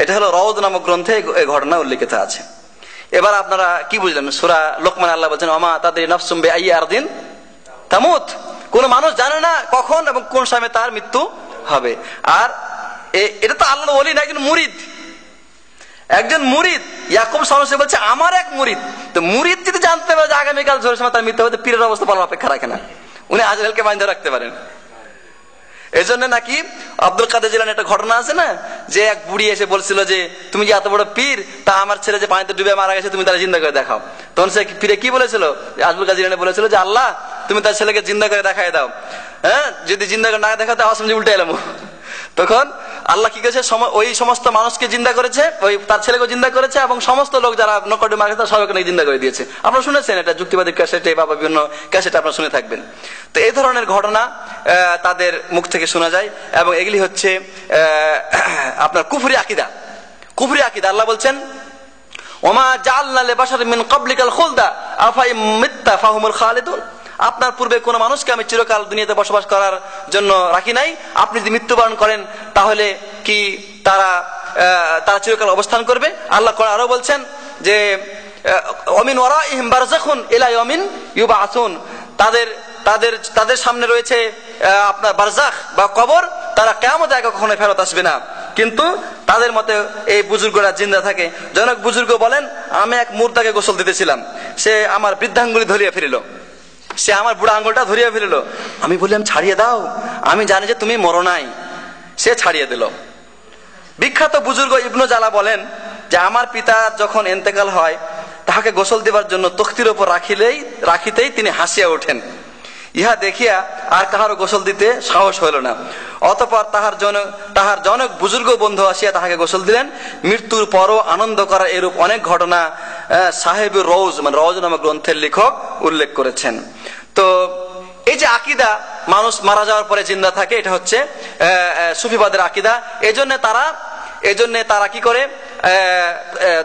এটা হলো রওদ নামক গ্রন্থে এই ঘটনা উল্লেখিত আছে। এবার আপনারা কি বুঝলেন? সূরা লোকমান আল্লাহ বলছেন, ওমা তাদরি নাফসুম বিআইয়ি আরদিন তামুত। কোন মানুষ জানে না কখন এবং কোন সময় তার মৃত্যু হবে। আর এটা তো আল্লাহর ওলি না, একজন মুরিদ, একজন মুরিদ। ইয়াকুব সানুসি বলছে আমার এক মুরিদ। তো মুরিদ যদি জানতে পারে যে আগামীকাল জোহরের সময় তার মৃত্যু হবে, পীরের অবস্থা বলার অপেক্ষা রাখে না, উনি আজরাইলকে বাইন্ধে রাখতে পারেন। এই জন্য নাকি আব্দুল কাদের জিলানী একটা ঘটনা আছে না, যে এক বুড়ি এসে বলছিল যে তুমি যে এত বড় পীর, তা আমার ছেলে যে পানিতে ডুবে মারা গেছে তুমি তারা জিন্দা করে দেখাও। তখন সে পীরে কি বলেছিল? আব্দুল কাদের জিলানী বলেছিল যে আল্লাহ তুমি তার ছেলেকে জিন্দা করে দেখাই দাও, হ্যাঁ, যদি জিন্দা করে না দেখাতে আওয়াজ সমঝে উল্টে এলাম। তখন আল্লাহ কি করেছে, ওই সমস্ত মানুষকে জিন্দা করেছে, ওই তার ছেলেকে জিন্দা করেছে এবং সমস্ত লোক যারা নকটে মারা গেছে সবাইকে নাকি জিন্দা করে দিয়েছে। আপনারা শুনেছেন এটা, যুক্তিবাদী ক্যাসেটে বা বিভিন্ন ক্যাসেটে আপনারা শুনে থাকবেন। তো এই ধরনের ঘটনা তাদের মুখ থেকে শোনা যায় এবং এগুলি হচ্ছে আপনার কুফরি আকিদা। কুফরি আকিদা। আল্লাহ বলছেন, ওমা জাআলনা লিবাশারিন মিন ক্বাবলিকাল খুলদা আফা ইম মিত্তা ফাহুমুল খালিদুন। আপনার পূর্বে কোন মানুষকে আমি চিরকাল দুনিয়াতে বসবাস করার জন্য রাখি নাই, আপনি যদি মৃত্যুবরণ করেন তাহলে কি তারা চিরকাল অবস্থান করবে? আল্লাহ কোরআনে আরো বলছেন যে ওমিন ওয়ারাইহিম বারযাখুন ইলা ইয়াউমিন ইউবআসুন। তাদের সামনে রয়েছে আপনার বারজাখ বা কবর, তারা কিয়ামতের আগে কখনো ফেরত আসবে না। কিন্তু তাদের মতে এই বুজুর্গরা জিন্দা থাকে। জনক বুজুর্গ বলেন, আমি এক মুর্দাকে গোসল দিতেছিলাম, সে আমার বৃদ্ধাঙ্গুলি ধরিয়া ফেলিল, সে আমার বুড়া আঙ্গুলটা ধরিয়া ফেলিল। আমি বললাম ছাড়িয়ে দাও, আমি জানি যে তুমি মরো নাই। সে ছাড়িয়ে দিল। বিখ্যাত বুজুর্গ ইবনু জালা বলেন যে আমার পিতা যখন ইন্তেকাল হয় তাহাকে গোসল দেবার জন্য তখতির উপর রাখিতেই তিনি হাসিয়া ওঠেন। ইহা দেখিয়া আর কাহারও গোসল দিতে সাহস হইল না। অতঃপর তাহার জনক বুজুর্গ বন্ধু আসিয়া তাহাকে গোসল দিলেন। মৃত্যুর পরও আনন্দ করার এরূপ অনেক ঘটনা সাহেবুর রৌজ মানে রৌজ নামক গ্রন্থের লেখক উল্লেখ করেছেন। তো এই যে আকিদা মানুষ মারা যাওয়ার পরে জিন্দা থাকে, এটা হচ্ছে সুফিবাদের আকিদা। এজন্য তারা কি করে,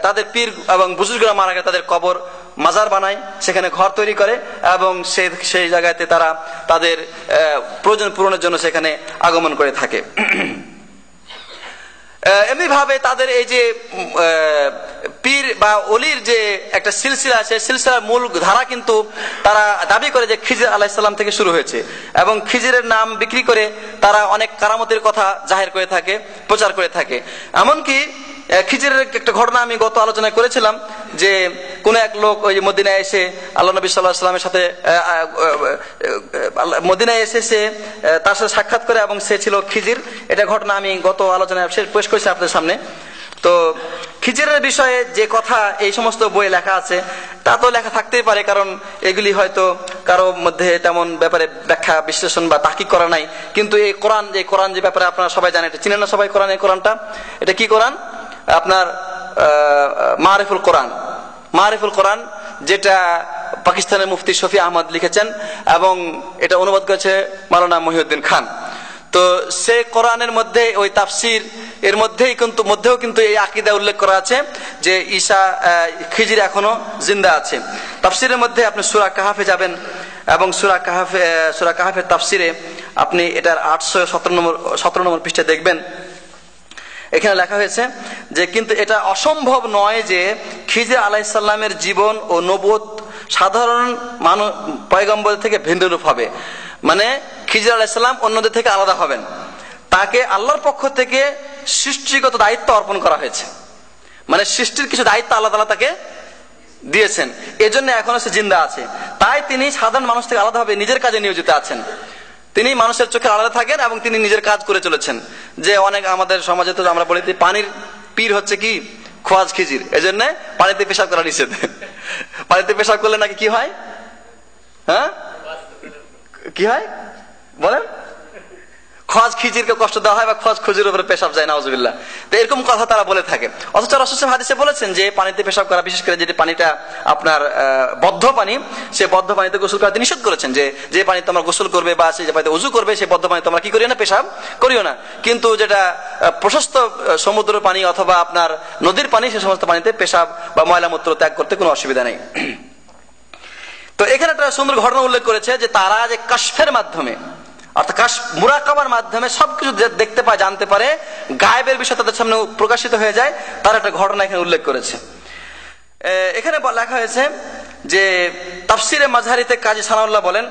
তাদের পীর এবং বুজুর্গরা মারা গেলে তাদের কবর মাজার বানায়, সেখানে ঘর তৈরি করে এবং সেই জায়গাতে তারা তাদের প্রয়োজন পূরণের জন্য সেখানে আগমন করে থাকে। এমনি ভাবে তাদের এই যে পীর বা অলির যে একটা সিলসিলা আছে, সিলসিলার মূল ধারা কিন্তু তারা দাবি করে যে খিজির আলাইহিস সালাম থেকে শুরু হয়েছে এবং খিজিরের নাম বিক্রি করে তারা অনেক কারামতের কথা জাহির করে থাকে, প্রচার করে থাকে। এমনকি খিজিরের একটা ঘটনা আমি গত আলোচনায় করেছিলাম যে কোন এক লোক ওই মদিনায় এসে আল্লাহ নবী সাল্লাল্লাহু আলাইহি সাল্লামের সাথে মদিনায় এসে সে তার সাথে সাক্ষাৎ করে এবং সে ছিল খিজির। এটা ঘটনা আমি গত আলোচনায় পেশ করেছি আপনাদের সামনে। তো খিজিরের বিষয়ে যে কথা এই সমস্ত বইয়ে লেখা আছে তা তো লেখা থাকতেই পারে, কারণ এগুলি হয়তো কারো মধ্যে তেমন ব্যাপারে ব্যাখ্যা বিশ্লেষণ বা তাহকিক করা নাই। কিন্তু এই কোরআন যে ব্যাপারে আপনারা সবাই জানেন, এটা চিনেন না সবাই কোরআন? এই কোরআনটা এটা কি কোরআন? আপনার মারিফুল কোরআন, যেটা পাকিস্তানের মুফতি শফি আহমদ লিখেছেন এবং এটা অনুবাদ করেছে মাওলানা মহিউদ্দিন খান। তো সে কোরআনের মধ্যে ওই তাফসির এর মধ্যেও কিন্তু এই আকীদা উল্লেখ করা আছে যে খিজির এখনো জিন্দা আছে। তাফসিরের মধ্যে আপনি সূরা কাহাফে যাবেন এবং সূরা কাহাফের তাফসিরে আপনি এটার 817 নম্বর পৃষ্ঠায় দেখবেন। এখানে লেখা হয়েছে যে কিন্তু এটা অসম্ভব নয় যে খিজির আলাইহিস সালামের জীবন ও নবুয়ত সাধারণ পয়গম্বর থেকে ভিন্ন রূপ হবে। মানে খিজির আলাইহিস সালাম অন্যদের থেকে আলাদা হবেন, তাকে আল্লাহর পক্ষ থেকে সৃষ্টিগত দায়িত্ব অর্পণ করা হয়েছে, মানে সৃষ্টির কিছু দায়িত্ব আল্লাহ তাআলা তাকে দিয়েছেন, এজন্য এখনো সে জিন্দা আছে। তাই তিনি সাধারণ মানুষ থেকে আলাদাভাবে নিজের কাজে নিয়োজিত আছেন। তিনি মানুষের চোখে আলাদা থাকেন এবং তিনি নিজের কাজ করে চলেছেন। যে অনেক আমাদের সমাজে তো আমরা বলি পানির পীর হচ্ছে কি খোয়াজ খিজির, এজন্য পানিতে পেশাব করা নিষেধ। পানিতে পেশাব করলে নাকি কি হয়? হ্যাঁ, কি হয় বলেন? খোয়াজ খিজিরকে কষ্ট দেওয়া হয় বা খোয়াজ খুজির উপরে পেশাব যায়, নাউজুবিল্লাহ। তো এরকম কথা তারা বলে থাকে। অথচ রাসূল হাদিসে বলেছেন যে পানিতে পেশাব করা, বিশেষ করে যেটি পানিটা আপনার বদ্ধ পানি, সে বদ্ধ পানিতে গোসল করা নিষেধ করেছেন। যে পানিতে তোমরা গোসল করবে বা সেই পানিতে ওযু করবে, সেই বদ্ধ পানি তোমরা কি করিও না, পেশাব করিও না। কিন্তু যেটা প্রশস্ত সমুদ্র পানি অথবা আপনার নদীর পানি, সে সমস্ত পানিতে পেশাব বা ময়লামূত্র ত্যাগ করতে কোনো অসুবিধা নেই। তো এখানে একটা সুন্দর ঘটনা উল্লেখ করেছে যে তারা যে কাশফের মাধ্যমে অর্থাৎ মুরাকাবার মাধ্যমে সবকিছু দেখতে পায়, জানতে পারে, গায়েবের বিষয় তাদের সামনে প্রকাশিত হয়ে যায়, তার একটা ঘটনা এখানে উল্লেখ করেছে। এখানে লেখা হয়েছে যে তাফসিরে মাযহারিতে কাজী সানাউল্লাহ বলেন,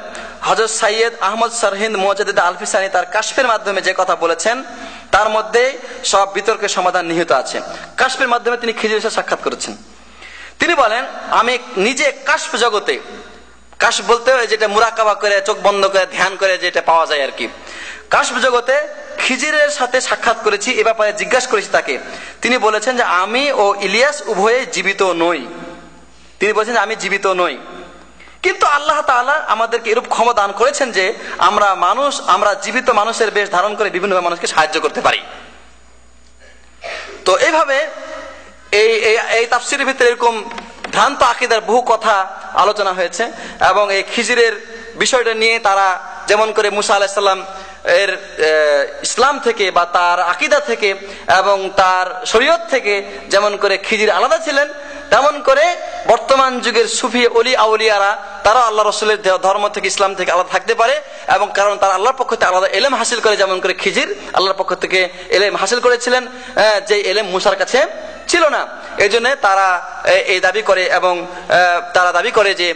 হযরত সৈয়দ আহমদ সরহিন্দ মুজাদ্দিদ আল-ফিসানি তার কাশফের মাধ্যমে যে কথা বলেছেন তার মধ্যে সব বিতর্কের সমাধান নিহিত আছে। কাশফের মাধ্যমে তিনি খিজিরের সাথে সাক্ষাৎ করেছেন। তিনি বলেন, আমি নিজে কাশফ জগতে, কাশফ বলতে যেটা মুরাকাবা করে চোখ বন্ধ করে ধ্যান করে যেটা পাওয়া যায় আর কি, কাশফ জগতে খিজিরের সাথে সাক্ষাৎ করেছি। এ ব্যাপারে জিজ্ঞাসা করেছি তাকে। তিনি বলেছেন যে আমি ও ইলিয়াস উভয়ে জীবিত নই। তিনি বলেছেন যে আমি জীবিত নই, কিন্তু আল্লাহ তাআলা আমাদেরকে এরূপ ক্ষমতা দান করেছেন যে আমরা জীবিত মানুষের বেশ ধারণ করে বিভিন্নভাবে মানুষকে সাহায্য করতে পারি। তো এইভাবে এই তাফসীরের ভিতরে এরকম ভ্রান্ত আকীদার বহু কথা আলোচনা হয়েছে এবং এই খিজিরের বিষয়টা নিয়ে তারা যেমন করে মুসা আলাইহিস সালাম এর ইসলাম থেকে বা তার আকীদা থেকে এবং তার শরীয়ত থেকে যেমন করে খিজির আলাদা ছিলেন, তেমন করে বর্তমান যুগের সুফি ওলি আউলিয়ারা তারা আল্লাহ রাসূলের ধর্ম থেকে ইসলাম থেকে আলাদা থাকতে পারে, এবং কারণ তারা আল্লাহর পক্ষ থেকে আলাদা ইলম হাসিল করে, যেমন করে খিজির আল্লাহর পক্ষ থেকে ইলম হাসিল করেছিলেন যে ইলম মুসার কাছে ছিল না। এই জন্য তারা এই দাবি করে এবং তারা দাবি করে যে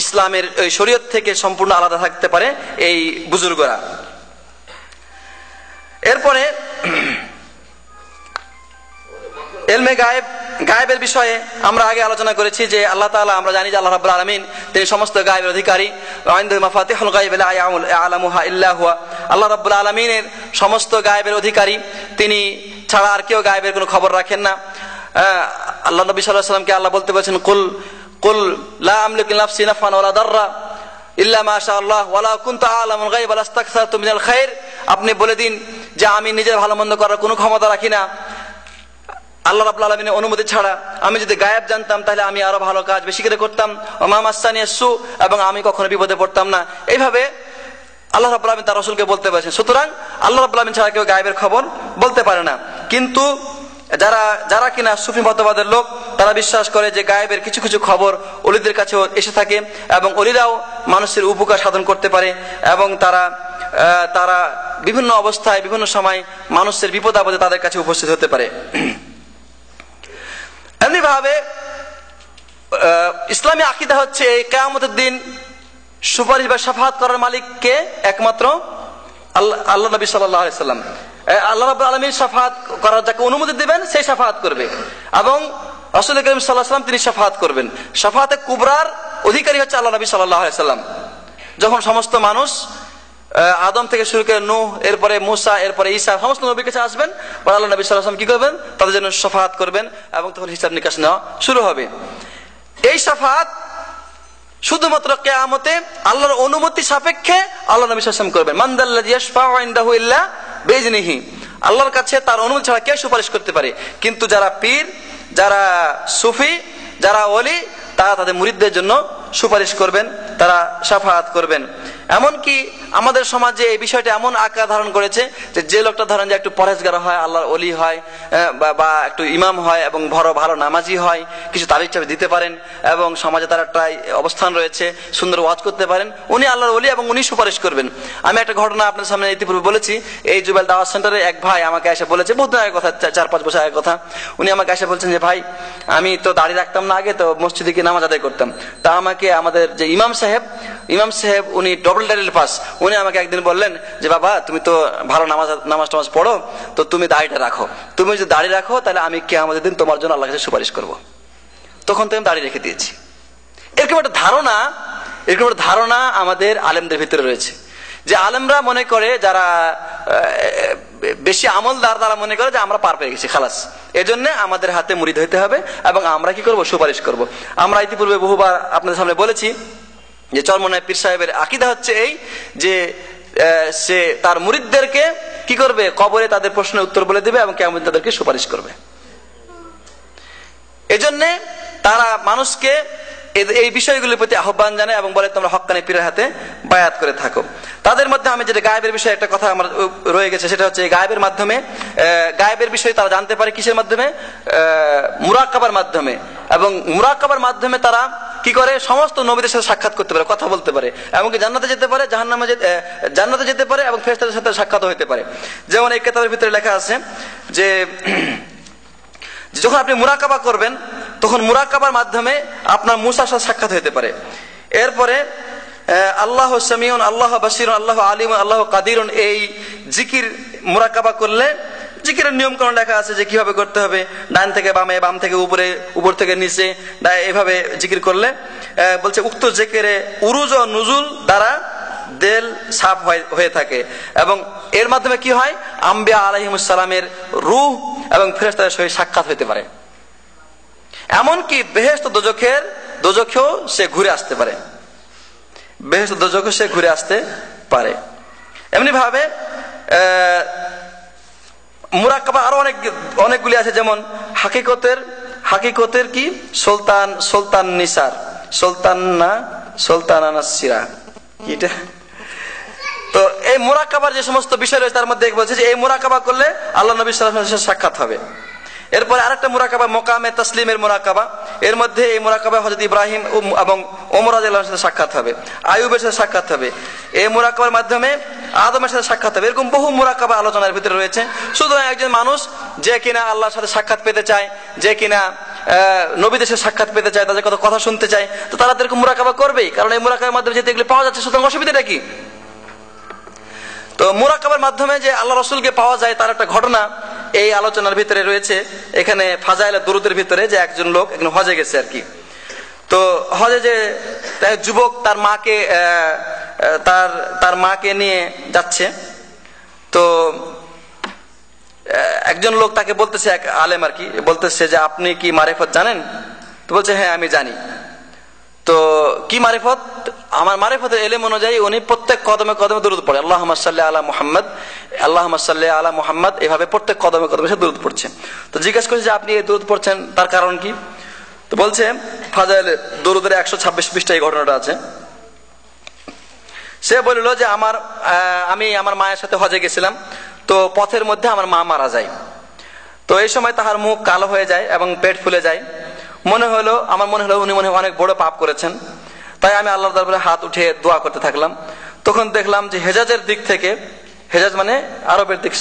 ইসলামের ওই শরীয়ত থেকে সম্পূর্ণ আলাদা থাকতে পারে এই বুজুর্গরা। এরপরে ইলমে গায়েবের বিষয়ে আমরা আগে আলোচনা করেছি যে আল্লাহ তাআলা, আমরা জানি যে আল্লাহ রাব্বুল আলামিন তিনি সমস্ত গায়েবের অধিকারী। ইনদাহু মাফাতিহুল গায়ব লা ইয়ালামুহা ইল্লা হুয়া, আল্লাহ রাব্বুল আলামিনের সমস্ত গায়েবের অধিকারী, তিনি ছাড়া আর কেউ গায়েবের কোনো খবর রাখেন না। আল্লাহ নবী সাল্লাল্লাহু আলাইহি ওয়াসাল্লামকে আল্লাহ বলতে বলেছেন, কুল লা আমলিকু লিনাফসি নাফআন ওয়ালা দাররা, ইল্লা মাশাআল্লাহ ওয়ালা কুনতু আ'লামুল গায়ব লাস্তাকসারতু মিনাল খায়র, আপনি বলে দিন যে আমি নিজের ভালো মন্দ করার কোনো ক্ষমতা রাখি না আল্লাহ রাব্বুল আলামিনের অনুমতি ছাড়া। আমি যদি গায়েব জানতাম তাহলে আমি আরো ভালো কাজ বেশি করে করতাম। ওমা মাসসানি সু, এবং আমি কখনো বিপদে পড়তাম না। এইভাবে আল্লাহ রাব্বুল আলামিন তার রাসূলকে বলতে বলেছেন। সুতরাং আল্লাহ রাব্বুল আলামিন ছাড়া কেউ গায়েবের খবর বলতে পারে না। কিন্তু যারা কিনা সুফি মতবাদের লোক, তারা বিশ্বাস করে যে গায়েবের কিছু কিছু খবর ওলিদের কাছেও এসে থাকে এবং ওলিরাও মানুষের উপকার সাধন করতে পারে এবং তারা বিভিন্ন অবস্থায় বিভিন্ন সময় মানুষের বিপদ আপদে তাদের কাছে উপস্থিত হতে পারে। এমনি ভাবে ইসলামী আকীদা হচ্ছে এই কিয়ামতের দিন সুপারিশ বা শাফাআত করার মালিককে একমাত্র আল্লাহ নবী সাল্লাল্লাহু আলাইহি সাল্লাম। আল্লাহ রাব্বুল আলামিন শাফাআত করার যাকে অনুমতি দিবেন সেই শাফাআত করবে এবং রাসূল করিম সাল্লাল্লাহু আলাইহি সাল্লাম তিনি শাফাআত করবেন। শাফাআতে কুবরার অধিকারী হচ্ছে আল্লাহ নবী সাল্লাল্লাহু আলাইহি সাল্লাম। যখন সমস্ত মানুষ আদম থেকে শুরু করে নূহ, এরপরে মুসা, এরপরে ঈসা, সমস্ত নবীর কাছে আসবেন, আল্লাহ নবী সাল্লাল্লাহু আলাইহি সাল্লাম কি করবেন? তাদের জন্য শাফাআত করবেন এবং তখন হিসাব নিকাশ নেওয়া শুরু হবে। এই শাফাআত শুধুমাত্র কিয়ামতে আল্লাহর অনুমতি সাপেক্ষে আল্লাহ নবী সাল্লাল্লাহু আলাইহি ওয়াসাল্লাম করবেন। মান যাল্লাযী ইয়াশফাউ ইনদাহু ইল্লা বিইজনিহি, আল্লাহর কাছে তার অনুমতি ছাড়া কে সুপারিশ করতে পারে? কিন্তু যারা পীর, যারা সুফি, যারা ওলি, তারা তাদের মুরিদদের জন্য সুপারিশ করবেন, তারা শাফাআত করবেন। এমনকি আমাদের সমাজে এই বিষয়টা এমন আকার ধারণ করেছে যে লোকটা ধরেন যে একটু পরহেজগার হয়, আল্লাহর ওলি হয় বা একটু ইমাম হয় এবং ভালো নামাজি হয়, কিছু তাবিজ টাবিজ দিতে পারেন এবং সমাজে তার একটা অবস্থান রয়েছে, সুন্দর ওয়াজ করতে পারেন, উনি আল্লাহর ওলি এবং উনি সুপারিশ করবেন। আমি একটা ঘটনা আপনার সামনে ইতিপূর্বে বলেছি। এই জুবেল দাওয়াত সেন্টারে এক ভাই আমাকে এসে বলেছে, বহুত আগের কথা, 4-5 বছর আগের কথা। উনি আমাকে এসে বলছেন যে ভাই, আমি তো দাড়ি রাখতাম না আগে, তো মসজিদে গিয়ে নামাজ আদায় করতাম। তা আমাকে আমাদের যে ইমাম সাহেব উনি ডবল ডাইরেল পাস, উনি আমাকে একদিন বললেন যে বাবা, তুমি তো ভালো নামাজ পড়ো, তো তুমি দাড়িটা রাখো। তুমি যদি দাড়ি রাখো তাহলে আমি কিয়ামতের দিন তোমার জন্য আল্লাহর কাছে সুপারিশ করব। তখন তো আমি দাড়ি রেখে দিয়েছি। এরকম একটা ধারণা আমাদের আলেমদের ভিতরে রয়েছে যে আলেমরা মনে করে, যারা বেশি আমলদার, তারা মনে করে যে আমরা পার পেয়ে গেছি, খালাস, এজন্য আমাদের হাতে মুরিদ হইতে হবে এবং আমরা কি করব? সুপারিশ করব। আমরা ইতিপূর্বে বহুবার আপনাদের সামনে বলেছি যে চরমনায় পীর সাহেবের আকীদা হচ্ছে এই যে সে তার মুরিদদেরকে কি করবে? কবরে তাদের প্রশ্নের উত্তর বলে দেবে এবং কিয়ামতে তাদেরকে সুপারিশ করবে। এজন্য তারা মানুষকে এই বিষয়গুলির প্রতি আহ্বান জানায় এবং বলে তোমরা হক্কানি পীরের হাতে বায়াত করে থাকো। তাদের মধ্যে আমি যেটা গায়েবের বিষয়ে একটা কথা আমার রয়ে গেছে, সেটা হচ্ছে গায়েবের মাধ্যমে, গায়েবের বিষয়ে তারা জানতে পারে কিসের মাধ্যমে? মুরাকাবার মাধ্যমে। এবং মুরাকাবার মাধ্যমে তারা কি করে? সমস্ত নবীদের সাথে সাক্ষাৎ করতে পারে, কথা বলতে পারে, এমনকি জান্নাতে যেতে পারে, জান্নাতে যেতে পারে এবং ফেরেশতাদের সাথে সাক্ষাৎ হতে পারে। যেমন এই কিতাবের ভিতরে লেখা আছে যে যখন আপনি মুরাকাবা করবেন তখন মুরাকাবার মাধ্যমে আপনার মুসার সাথে সাক্ষাৎ হতে পারে। এরপরে আল্লাহ সামিউন, আল্লাহ বাসিরুন, আল্লাহ আলিমুন, আল্লাহ কাদিরুন, এই জিকির মুরাকাবা করলে জিকিরের নিয়মকানুন লেখা আছে যে কিভাবে করতে হবে, ডান থেকে বামে, বাম থেকে উপরে, উপর থেকে নিচে, এভাবে জিকির করলে বলছে উক্ত জিকিরে উরুজ ও নুজুল দ্বারা দিল সাফ হয়ে থাকে এবং এর মাধ্যমে কি হয়? আম্বিয়া আলাইহিমুস সালামের রূহ এবং ফেরেশতাদের সহিত সাক্ষাৎ হতে পারে। এমনকি বেহেশত দোজখেও সে ঘুরে আসতে পারে, বেহেশত দোজখেও সে ঘুরে আসতে পারে। এমনি ভাবে মুরাকাবা আরো অনেকগুলি আছে, যেমন হাকিকতের কি সুলতান নিসার, সুলতানানাসিরা, এটা তো এই মুরাকাবার যে সমস্ত বিষয় রয়েছে তার মধ্যে বলছে যে এই মুরাকাবা করলে আল্লাহ নবী সাল্লাল্লাহু আলাইহি ওয়াসাল্লামের সাক্ষাৎ হবে। এরপরে আরেকটা মুরাকাবা মোকামে তাসলিমের মুরাকাবা, এর মধ্যে এই মুরাকাবা হযরত ইব্রাহিম এবং ওমর রাদিয়াল্লাহু আনহুর সাথে সাক্ষাৎ হবে, আইয়ুবের সাথে সাক্ষাৎ হবে, এই মুরাকাবার মাধ্যমে আদমের সাথে সাক্ষাৎ হবে। এরকম বহু মুরাকাবা আলোচনার ভিতরে রয়েছে। সুতরাং একজন মানুষ যে কিনা আল্লাহর সাথে সাক্ষাৎ পেতে চায়, যে কিনা নবীদের সাথে সাক্ষাৎ পেতে চায়, তাদের কথা শুনতে চায়, তো তারা এরকম মুরাকাবা করবেই, কারণ এই মুরাকাবার মাধ্যমে যেতে এগুলো পাওয়া যাচ্ছে। সুতরাং অসুবিধাটা কি? তো মুরাকাবার মাধ্যমে যে আল্লাহ রাসূলকে পাওয়া যায় তার একটা ঘটনা এই আলোচনার ভিতরে রয়েছে। এখানে ফাজাইলে দুরুদের ভিতরে যে একজন লোক একজন হজে গেছে আর কি। তো হজে যে যুবক তার মাকে নিয়ে যাচ্ছে, তো একজন লোক তাকে বলতেছে, এক আলেম আর কি, বলতেছে যে আপনি কি মারিফত জানেন? তো বলছে হ্যাঁ আমি জানি। তো কি মারিফত? আমার মারিফতের ইলম অনুযায়ী উনি প্রত্যেক কদমে কদমে দরুদ পড়ে, আল্লাহুম্মা সাল্লি আলা মুহাম্মদ, আল্লাহুম্মা সাল্লি আলা মুহাম্মদ, এভাবে প্রত্যেক কদমে কদমে সে দরুদ পড়ছে। তো জিজ্ঞেস করছে যে আপনি এই দরুদ পড়ছেন তার কারণ কি? তো বলছে ফাজাইল দরুদের 126 পৃষ্ঠায় এই ঘটনাটা আছে। সে বলল যে আমি আমার মায়ের সাথে হজে গেছিলাম, তো পথের মধ্যে আমার মা মারা যায়। তো এই সময় তাহার মুখ কালো হয়ে যায় এবং পেট ফুলে যায়। আমার মনে হলো উনি অনেক বড় পাপ করেছেন। তাই আমি আল্লাহর দরবারে হাত উঠে দোয়া করতে থাকলাম। তখন দেখলাম যে হেজাজের দিক থেকে, হেজাজ মানে আরবের দিক,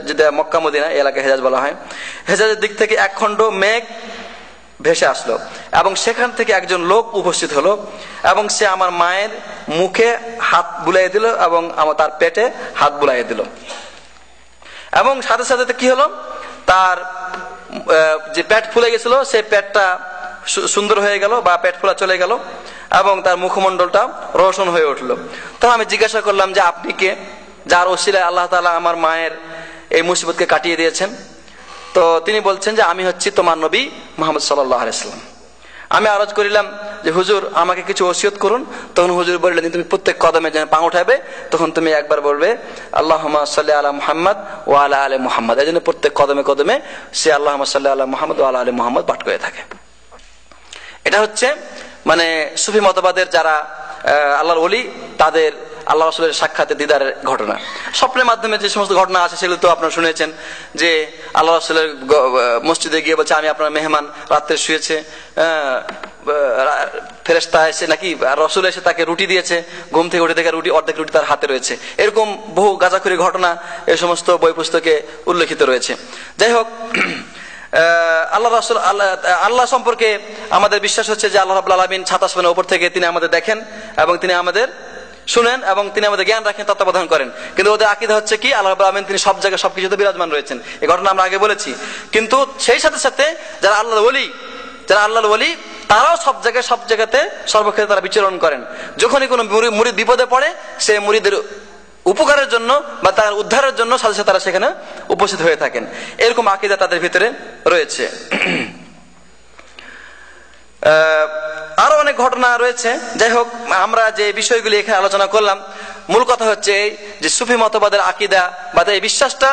যেটা মক্কা মদিনা এই এলাকায় হেজাজ বলা হয়, হেজাজের দিক থেকে এক খণ্ড মেঘ ভেসে আসলো এবং সেখান থেকে একজন লোক উপস্থিত হলো এবং সে আমার মায়ের মুখে হাত বুলাইয়ে দিল এবং তার পেটে হাত বুলাইয়ে দিল। এবং সাথে সাথে কি হলো, তার যে পেট ফুলে গেছিল সেই পেটটা সুন্দর হয়ে গেল বা পেট ফোলা চলে গেল এবং তার মুখমণ্ডলটা রোশন হয়ে উঠলো। তখন আমি জিজ্ঞাসা করলাম যে আপনি কে, যার ওসিলায় আল্লাহ তাআলা আমার মায়ের এই মুসিবতকে কাটিয়ে দিয়েছেন? তো তিনি বলছেন যে আমি হচ্ছি তোমার নবী মুহাম্মদ সাল্লাল্লাহু আলাইহি ওয়াসাল্লাম। আমি আরজ করিলাম যে হুজুর আমাকে কিছু ওসিয়ত করুন। তখন হুজুর বললেন তুমি প্রত্যেক কদমে যখন পা উঠাবে তখন তুমি একবার বলবে আল্লাহুম্মা সাল্লি আলা মুহাম্মদ ওয়া আলা আলি মুহাম্মদ। এই জন্য প্রত্যেক কদমে কদমে সে আল্লাহুম্মা সাল্লি আলা মুহাম্মদ ওয়া আলা আলি মুহাম্মদ পাঠ করে থাকে। এটা হচ্ছে মানে সুফি মতবাদের যারা আল্লাহর ওলি, তাদের আল্লাহ রাসূলের সাক্ষাতে দিদারের ঘটনা। স্বপ্নের মাধ্যমে যে সমস্ত ঘটনা আছে সেগুলো তো আপনারা শুনেছেন, যে আল্লাহ রাসূলের মসজিদে গিয়ে বলছে আমি আপনার মেহমান, রাত্রে শুয়েছে, ফেরেশতা এসে নাকি রাসূল এসে তাকে রুটি দিয়েছে, ঘুম থেকে উঠে দেখে অর্ধেক রুটি তার হাতে রয়েছে। এরকম বহু গাঁজাখুরি ঘটনা এই সমস্ত বই পুস্তকে উল্লেখিত রয়েছে। যাই হোক, আল্লাহ সম্পর্কে আমাদের বিশ্বাস হচ্ছে যে আল্লাহ রাব্বুল আলামিন ৭ আসমানের উপর থেকে তিনি আমাদের দেখেন এবং তিনি আমাদের শুনেন এবং তিনি আমাদের জ্ঞান রাখেন, তত্ত্বাবধান করেন। কিন্তু ওদের আকীদা হচ্ছে কি আল্লাহ রাব্বুল আলামিন তিনি সব জায়গায় সবকিছুতে বিরাজমান রয়েছেন। এই ঘটনা আমরা আগে বলেছি। কিন্তু সেই সাথে সাথে যারা আল্লাহর ওলি তারাও সব জায়গাতে সর্বক্ষেত্রে তারা বিচরণ করেন। যখনই কোনো মুরিদ বিপদে পড়ে সে মুরিদের উপকারের জন্য বা তার উদ্ধারের জন্য সাথে সাথে তারা সেখানে উপস্থিত হয়ে থাকেন। এরকম আকীদা তাদের ভিতরে রয়েছে। আরো অনেক ঘটনা রয়েছে। যাই হোক, আমরা যে বিষয়গুলি এখানে আলোচনা করলাম, মূল কথা হচ্ছে যে সুফি মতবাদের আকীদা বা এই বিশ্বাসটা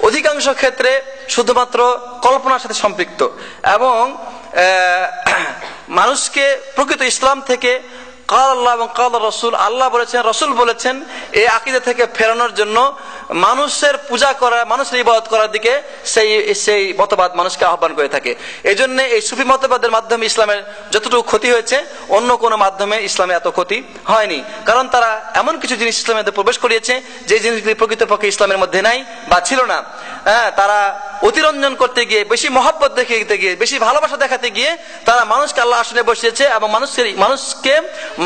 অধিকাংশ ক্ষেত্রে শুধুমাত্র কল্পনার সাথে সম্পৃক্ত এবং মানুষকে প্রকৃত ইসলাম থেকে কাল আল্লাহ এবং কাল রাসূল, আল্লাহ বলেছেন রাসূল বলেছেন, এই আকীদা থেকে ফেরানোর জন্য মানুষের পূজা করা, মানুষের ইবাদত করার দিকে সেই মতবাদ মানুষকে আহ্বান করে থাকে। এই জন্য এই সুফি মতবাদের মাধ্যমে ইসলামের যতটুকু ক্ষতি হয়েছে অন্য কোনো মাধ্যমে ইসলামে এত ক্ষতি হয়নি। কারণ তারা এমন কিছু জিনিস ইসলামের মধ্যে প্রবেশ করিয়েছে যে জিনিসগুলি প্রকৃতপক্ষে ইসলামের মধ্যে নাই বা ছিল না। তারা অতিরঞ্জন করতে গিয়ে, বেশি মহব্বত দেখাতে গিয়ে, বেশি ভালোবাসা দেখাতে গিয়ে তারা মানুষকে আল্লাহ আসনে বসিয়েছে এবং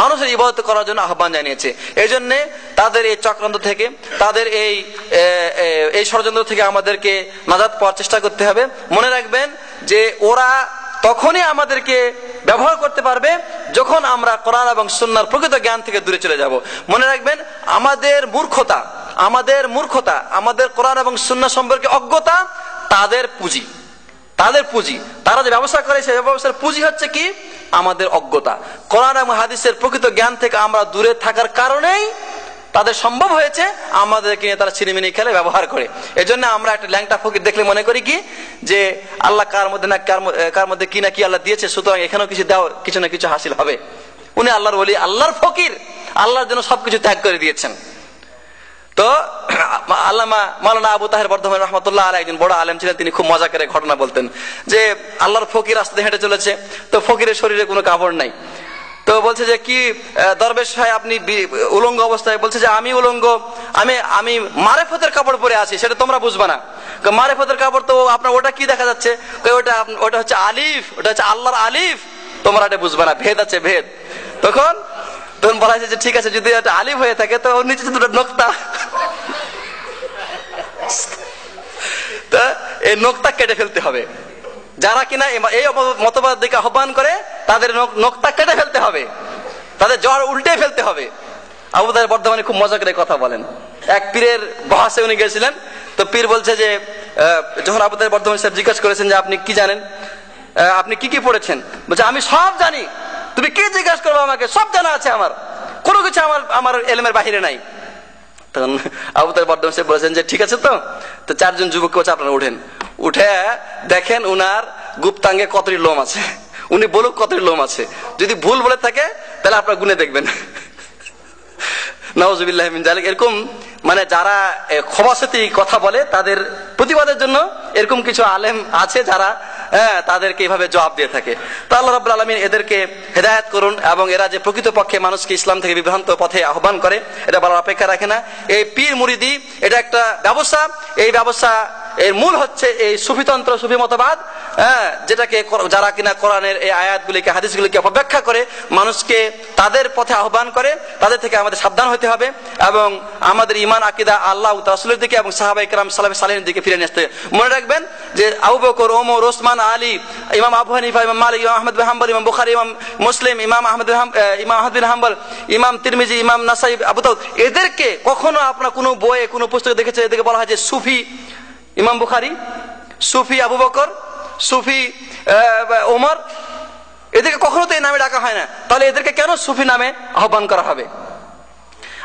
মানুষের ইবাদত করার জন্য আহ্বান জানিয়েছে। এই জন্য তাদের এই চক্রান্ত থেকে, তাদের এই ষড়যন্ত্র থেকে আমাদেরকে নাজাত পাওয়ার চেষ্টা করতে হবে। মনে রাখবেন যে ওরা তখনই আমাদেরকে ব্যবহার করতে পারবে যখন আমরা কোরআন এবং সুন্নাহর প্রকৃত জ্ঞান থেকে দূরে চলে যাব। মনে রাখবেন আমাদের মূর্খতা, আমাদের কোরআন এবং সুন্নাহ সম্পর্কে অজ্ঞতা তাদের পুঁজি। তারা যে ব্যবসা করে সেই ব্যবসার পুঁজি হচ্ছে কি? আমাদের অজ্ঞতা। কোরআন এবং হাদিসের প্রকৃত জ্ঞান থেকে আমরা দূরে থাকার কারণেই তাদের সম্ভব হয়েছে আমাদেরকে নিয়ে তারা ছিনিমিনি খেলে ব্যবহার করে। এজন্য আমরা একটা ল্যাংটা ফকির দেখলে মনে করি কি যে আল্লাহ কার মধ্যে কি না কি আল্লাহ দিয়েছে, সুতরাং এখানেও কিছু দাও, কিছু না কিছু হাসিল হবে। উনি আল্লাহর ওলি, আল্লাহর ফকির, আল্লাহর জন্য সবকিছু ত্যাগ করে দিয়েছেন। তো আল্লামা মাওলানা আবু তাহের বর্ধমান রহমতুল্লাহ আলাইহি একজন বড় আলেম ছিলেন। তিনি খুব মজা করে ঘটনা বলতেন যে আল্লাহর ফকির রাস্তায় হেঁটে চলেছে, তো ফকিরের শরীরে কোনো কাপড় নাই। তো বলছে যে কি দরবেশ ভাই আপনি উলঙ্গ অবস্থায়? বলছে যে আমি উলঙ্গ, আমি মারেফতের কাপড় পরে আছি, সেটা তোমরা বুঝবে না। মারেফতের কাপড় তো আপনার ওটা কি দেখা যাচ্ছে? ওটা হচ্ছে আলিফ, ওটা হচ্ছে আল্লাহর আলিফ, তোমরা এটা বুঝবে না, ভেদ আছে ভেদ। তখন বলা হয়েছে যে ঠিক আছে, যদি এটা আলিফ হয়ে থাকে তো ওর নিচে দুটো নোক্তা, তো এই নোক্তা কেটে ফেলতে হবে। যারা কিনা এই মতবাদ দিকে আহ্বান করে তাদের নোক্তা কেটে ফেলতে হবে, তাদের জ্বর উল্টে ফেলতে হবে। আবু তাহের বর্ধমানে খুব মজা করে কথা বলেন। এক পীরের বহাসে উনি গেছিলেন, তো পীর বলছে যে যখন আবু তাহের বর্ধমানে সাহেব জিজ্ঞাসা করেছেন যে আপনি কি জানেন, আপনি কি কি পড়েছেন? বলছে আমি সব জানি, তুমি কি জিজ্ঞাসা করবো আমাকে, সব জানা আছে আমার, কোন কোনো কিছু আমার আমার এলেমের বাহিরে নাই। তখন আবু তালেব বর্ধমান সাহেব বলেছেন যে ঠিক আছে, তো চারজন যুবক বলছে আপনারা উঠে দেখেন উনার গুপ্তাঙ্গে কতটি লোম আছে, উনি বলুক কতটি লোম আছে, যদি ভুল বলে থাকে তাহলে আপনারা গুনে দেখবেন। নাউজুবিল্লাহ মিন যালিক। এরকম মানে যারা খবাসতি কথা বলে তাদের প্রতিবাদের জন্য এরকম কিছু আলেম আছে যারা তাদেরকে এইভাবে জবাব দিয়ে থাকে। তো আল্লাহ রাব্বুল আলামিন এদেরকে হেদায়েত করুন, এবং এরা যে প্রকৃতপক্ষে মানুষকে ইসলাম থেকে বিভ্রান্ত পথে আহ্বান করে এটা বলার অপেক্ষা রাখে না। এই পীর মুরিদি এটা একটা ব্যবসা, এই ব্যবসা এর মূল হচ্ছে এই সুফিতন্ত্র, সুফি মতবাদ, যেটাকে যারা কিনা কোরআনের এই আয়াতগুলিকে হাদিসগুলিকে অপব্যাখ্যা করে মানুষকে তাদের পথে আহ্বান করে, তাদের থেকে আমাদের সাবধান হতে হবে এবং আমাদের ঈমান আকীদা আল্লাহ ও রাসূলের দিকে এবং সাহাবায়ে কেরাম সালাফে সালেহিনের দিকে ফিরে নিয়ে আসতে হবে। মনে রাখবেন যে আবু বকর, ওমর, ওসমান, আলী, ইমাম আবু হানিফা, ইমাম মালিক, ইমাম আহমদ বিন হাম্বল, ইমাম বুখারী, ইমাম মুসলিম, ইমাম আহমদ বিন হাম্বল, ইমাম তিরমিজি, ইমাম নাসাই, আবু দাউদ, এদেরকে কখনো আপনার কোনো বইয়ে কোনো পুস্তকে দেখেছে এদেরকে বলা হয় যে সুফি ইমাম বুখারী, সুফি আবু বকর, সুফি ওমর? এদেরকে কখনো তো এই নামে ডাকা হয় না। তাহলে এদেরকে কেন সুফি নামে আহ্বান করা হবে?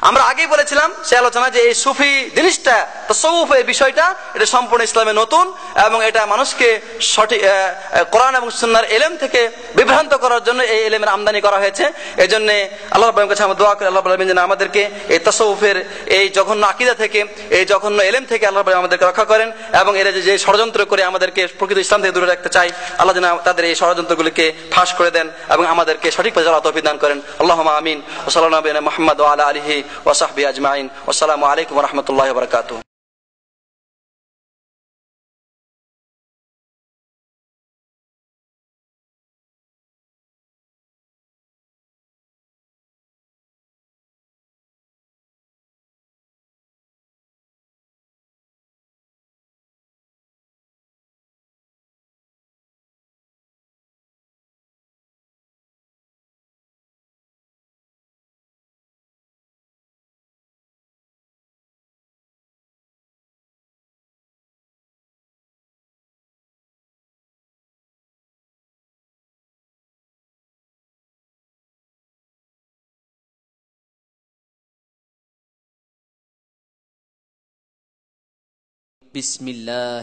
আমরা আগেই বলেছিলাম সে আলোচনা যে এই সুফি জিনিসটা, তাসাউফ এই বিষয়টা, এটা সম্পূর্ণ ইসলামে নতুন এবং এটা মানুষকে সঠিক কোরআন এবং সুন্নাহর ইলম থেকে বিভ্রান্ত করার জন্য এই ইলমের আমদানি করা হয়েছে। এই জন্য আল্লাহ রাব্বুল আলামিনের কাছে আমরা দোয়া করি আল্লাহ রাব্বুল আলামিন যেন আমাদেরকে এই তাসাউফের এই জঘন্য আকীদা থেকে, এই জঘন্য ইলম থেকে আল্লাহ রাব্বুল আলামিন আমাদেরকে রক্ষা করেন, এবং এরা যে ষড়যন্ত্র করে আমাদেরকে প্রকৃত ইসলাম থেকে দূরে রাখতে চায় আল্লাহ যেন তাদের এই ষড়যন্ত্রগুলিকে ফাঁস করে দেন এবং আমাদেরকে সঠিক পথে চলার তৌফিক দান করেন। আল্লাহুম্মা আমিন। ওয়া সাল্লাল্লাহু আলা মুহাম্মদ ওয়া আলা আলিহি ওয়া সাহবিহি আজমাইন। আসসালামু আলাইকুম ওয়া রাহমাতুল্লাহি ওয়া বারাকাতুহু। বিসমিল্লাহ।